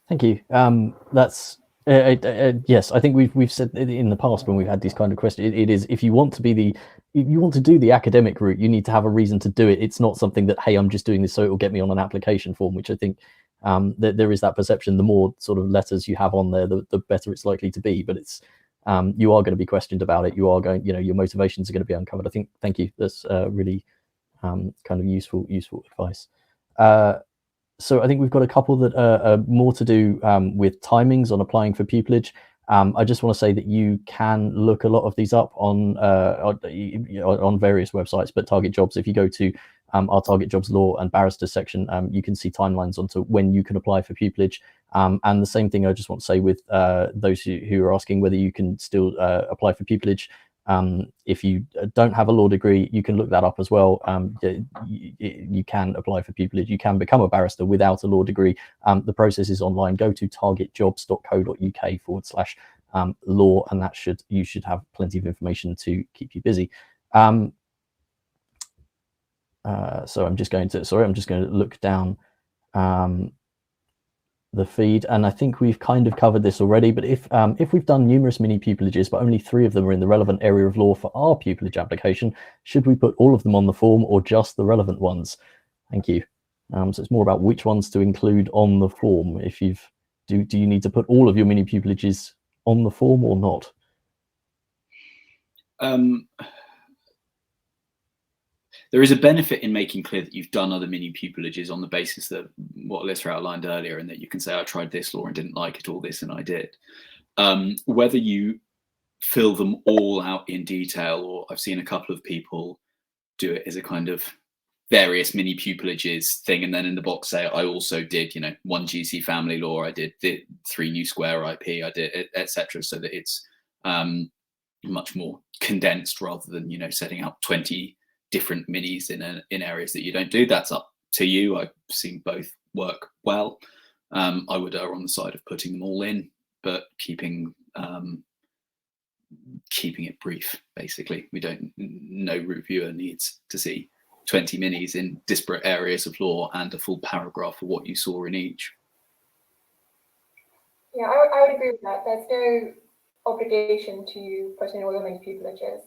Thank you. That's yes. I think we've said in the past when we've had these kind of questions. It is, if you want to do the academic route, you need to have a reason to do it. It's not something that, hey, I'm just doing this so it will get me on an application form, which I think that there is that perception. The more sort of letters you have on there, the better it's likely to be. But it's you are going to be questioned about it. You are going, your motivations are going to be uncovered. I think. Thank you. That's really kind of useful advice. So I think we've got a couple that are more to do with timings on applying for pupillage. I just want to say that you can look a lot of these up on various websites, but Target Jobs, if you go to our Target Jobs Law and Barristers section, you can see timelines onto when you can apply for pupillage. And the same thing I just want to say with those who are asking whether you can still apply for pupillage. If you don't have a law degree, you can look that up as well. You can apply for pupillage. You can become a barrister without a law degree. The process is online. Go to targetjobs.co.uk/law, and you should have plenty of information to keep you busy. So I'm just going to look down the feed, and I think we've kind of covered this already, but if we've done numerous mini pupillages but only 3 of them are in the relevant area of law for our pupillage application, should we put all of them on the form or just the relevant ones? Thank you. So it's more about which ones to include on the form. If do you need to put all of your mini pupillages on the form or not? There is a benefit in making clear that you've done other mini pupillages on the basis that what Alyssa outlined earlier, and that you can say, I tried this law and didn't like it, or this and I did. Whether you fill them all out in detail, or I've seen a couple of people do it as a kind of various mini pupillages thing, and then in the box say, I also did, 1 GC family law, I did 3 New Square IP, I did, etc., so that it's much more condensed rather than, setting out 20 different minis in areas that you don't do. That's up to you. I've seen both work well. I would err on the side of putting them all in, but keeping it brief. Basically, no reviewer needs to see 20 minis in disparate areas of law and a full paragraph of what you saw in each. Yeah, I would agree with that. There's no obligation to put in all your mini pupillages.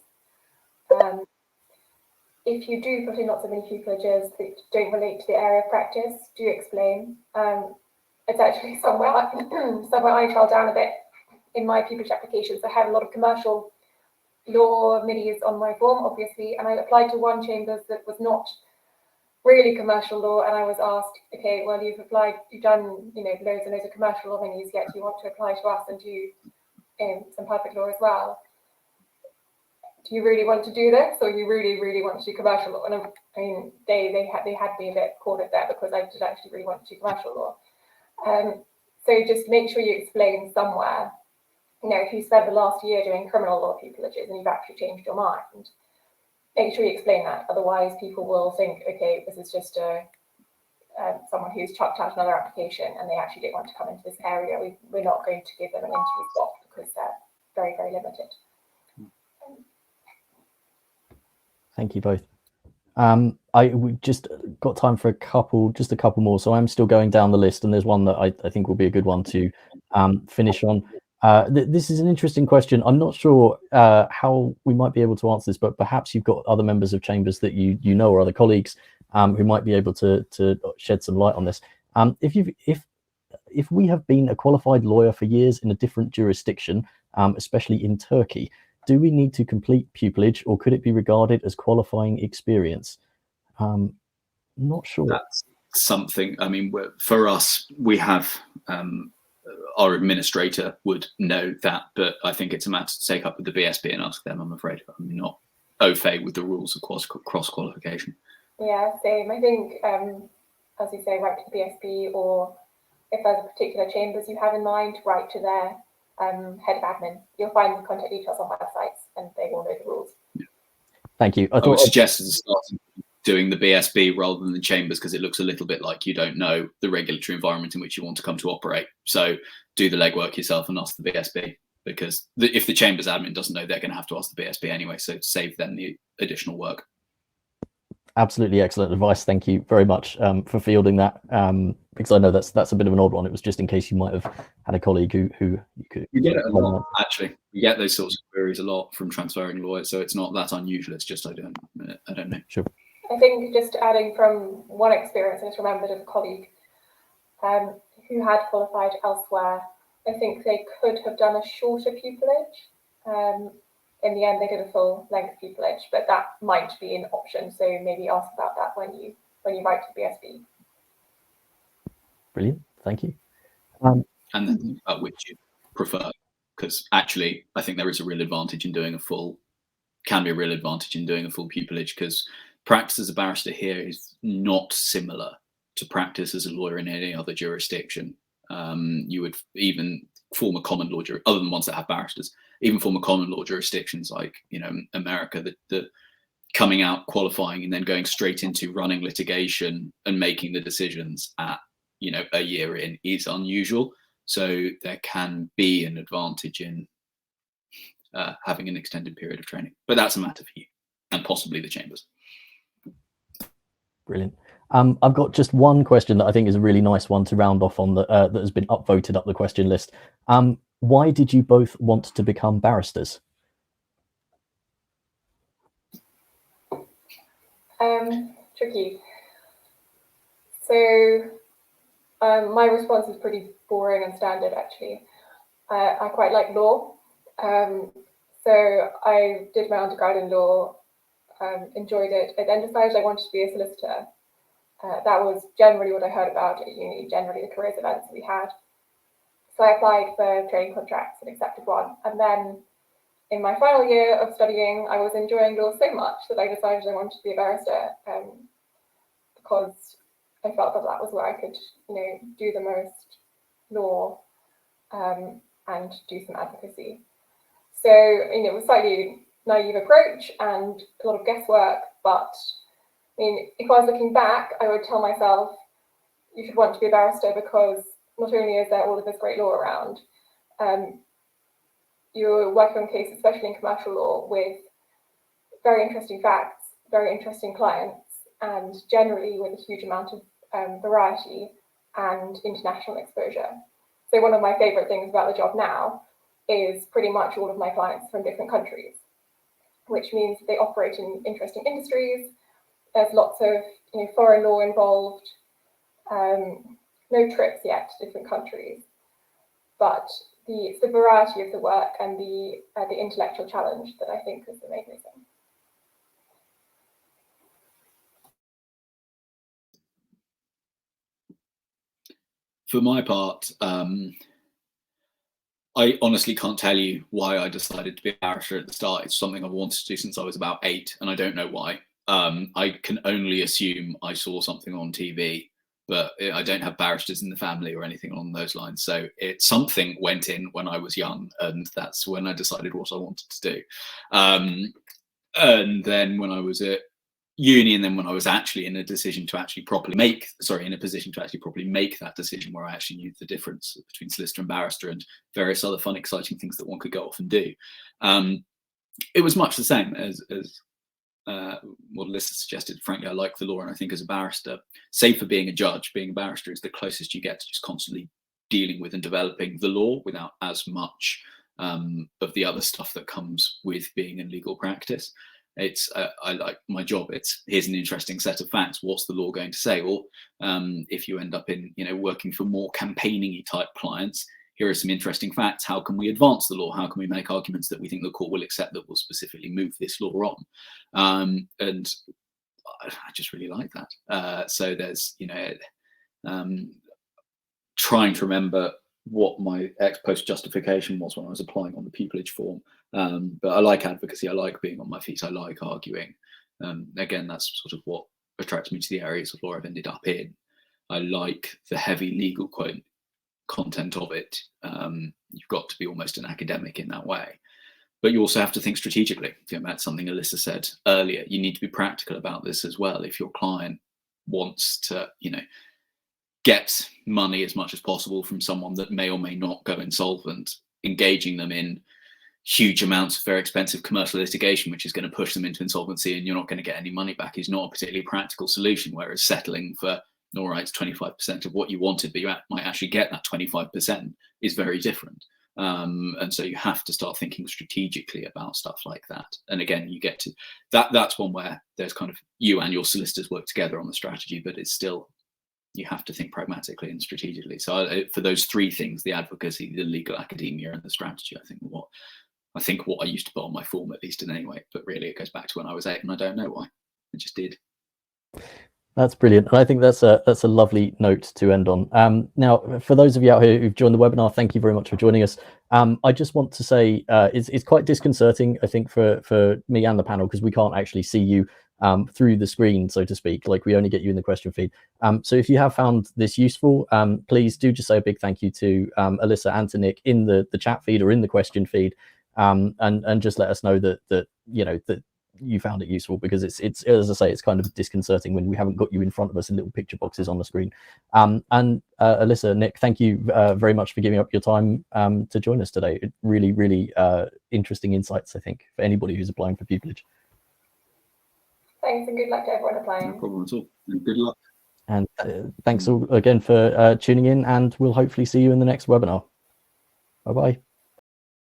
If you do put in lots of mini pupillages that don't relate to the area of practice, do explain. It's actually somewhere I fell down a bit in my pupillage applications. I had a lot of commercial law minis on my form, obviously, and I applied to one chambers that was not really commercial law, and I was asked, okay, well, you've done loads and loads of commercial law venues, yet you want to apply to us and do some public law as well. Do you really want to do this, or you really want to do commercial law? And I mean, they had me a bit cornered there, because I did actually really want to do commercial law. So just make sure you explain somewhere. If you spent the last year doing criminal law pupillages and you've actually changed your mind, make sure you explain that. Otherwise, people will think, okay, this is just someone who's chucked out another application and they actually don't want to come into this area. We're not going to give them an interview slot because they're very, very limited. Thank you both. We just got time for just a couple more. So I'm still going down the list, and there's one that I think will be a good one to finish on. This is an interesting question. I'm not sure how we might be able to answer this, but perhaps you've got other members of chambers that you know, or other colleagues who might be able to shed some light on this. If we have been a qualified lawyer for years in a different jurisdiction, especially in Turkey, do we need to complete pupillage, or could it be regarded as qualifying experience? Not sure. That's something, I mean, for us, we have our administrator would know that, but I think it's a matter to take up with the BSB and ask them. I'm afraid I'm not au fait with the rules of cross qualification. Yeah, same. I think, as you say, write to the BSB, or if there's a particular chambers you have in mind, write to their head of admin. You'll find the contact details on websites, and they will know the rules. Yeah. Thank you. I would suggest starting doing the BSB rather than the chambers, because it looks a little bit like you don't know the regulatory environment in which you want to come to operate. So do the legwork yourself and ask the BSB, because if the chambers admin doesn't know, they're going to have to ask the BSB anyway. So save them the additional work. Absolutely excellent advice. Thank you very much for fielding that, because I know that's a bit of an odd one. It was just in case you might have had a colleague who you could. You get it a lot, actually. You get those sorts of queries a lot from transferring lawyers, so it's not that unusual. It's just I don't know. Sure. I think just adding from one experience, I just remembered of a colleague who had qualified elsewhere. I think they could have done a shorter pupillage. In the end, they did a full length pupillage, but that might be an option. So maybe ask about that when you write to the BSB. Brilliant, thank you. And then think about which you prefer, because actually, I think there is a real advantage in doing a full. Can be a real advantage in doing a full pupillage, because practice as a barrister here is not similar to practice as a lawyer in any other jurisdiction. You would even form a common law jurisdiction, other than ones that have barristers, even form a common law jurisdictions like, America, that coming out, qualifying, and then going straight into running litigation and making the decisions at, a year in is unusual. So there can be an advantage in having an extended period of training, but that's a matter for you and possibly the chambers. Brilliant. I've got just one question that I think is a really nice one to round off on that has been upvoted up the question list. Why did you both want to become barristers? Tricky. So my response is pretty boring and standard, actually. I quite like law. So I did my undergrad in law, enjoyed it. I then decided I wanted to be a solicitor. That was generally what I heard about at uni, generally the careers events we had. So I applied for training contracts and accepted one. And then in my final year of studying, I was enjoying law so much that I decided I wanted to be a barrister, because I felt that was where I could, do the most law and do some advocacy. So, it was a slightly naive approach and a lot of guesswork, but if I was looking back, I would tell myself, you should want to be a barrister, because not only is there all of this great law around, you're working on cases, especially in commercial law, with very interesting facts, very interesting clients, and generally with a huge amount of variety and international exposure. So one of my favorite things about the job now is pretty much all of my clients from different countries, which means they operate in interesting industries. There's lots of foreign law involved. No trips yet to different countries, but it's the variety of the work and the intellectual challenge that I think is the main reason. for my part, I honestly can't tell you why I decided to be a barrister at the start. It's something I've wanted to do since I was about 8, and I don't know why. I can only assume I saw something on TV, but I don't have barristers in the family or anything along those lines. So something went in when I was young, and that's when I decided what I wanted to do. And then when I was at uni, and then when I was actually in a position to actually properly make that decision, where I actually knew the difference between solicitor and barrister and various other fun, exciting things that one could go off and do. It was much the same as what Alyssa suggested. Frankly, I like the law, and I think as a barrister, save for being a judge, being a barrister is the closest you get to just constantly dealing with and developing the law without as much of the other stuff that comes with being in legal practice. I like my job. Here's an interesting set of facts. What's the law going to say? Or if you end up in working for more campaigning-y type clients, here are some interesting facts. How can we advance the law? How can we make arguments that we think the court will accept that will specifically move this law on? And I just really like that. So there's trying to remember what my ex post justification was when I was applying on the pupillage form. But I like advocacy. I like being on my feet. I like arguing. Again, that's sort of what attracts me to the areas of law I've ended up in. I like the heavy legal content of it. You've got to be almost an academic in that way. But you also have to think strategically. That's something Alyssa said earlier. You need to be practical about this as well. If your client wants to, get money as much as possible from someone that may or may not go insolvent, engaging them in huge amounts of very expensive commercial litigation, which is going to push them into insolvency, and you're not going to get any money back, is not a particularly practical solution. Whereas settling for, all right, it's 25% of what you wanted, but you might actually get that 25%, is very different. And so you have to start thinking strategically about stuff like that. And again, you get to that's one where there's kind of you and your solicitors work together on the strategy, but it's still, you have to think pragmatically and strategically. So for those three things, the advocacy, the legal academia, and the strategy, I think what I used to put on my form, at least in any way, but really it goes back to when I was 8, and I don't know why. I just did. That's brilliant, and I think that's a lovely note to end on. Now, for those of you out here who've joined the webinar, thank you very much for joining us. I just want to say it's quite disconcerting, I think, for me and the panel, because we can't actually see you through the screen, so to speak. Like, we only get you in the question feed. So if you have found this useful, please do just say a big thank you to Alyssa and to Nick in the chat feed or in the question feed, and just let us know that you found it useful, because it's as I say, it's kind of disconcerting when we haven't got you in front of us in little picture boxes on the screen. And Alyssa, Nick, thank you very much for giving up your time to join us today. Really, really interesting insights, I think, for anybody who's applying for pupillage. Thanks, and good luck to everyone applying. No problem at all. And good luck. And thanks all again for tuning in, and we'll hopefully see you in the next webinar. Bye-bye.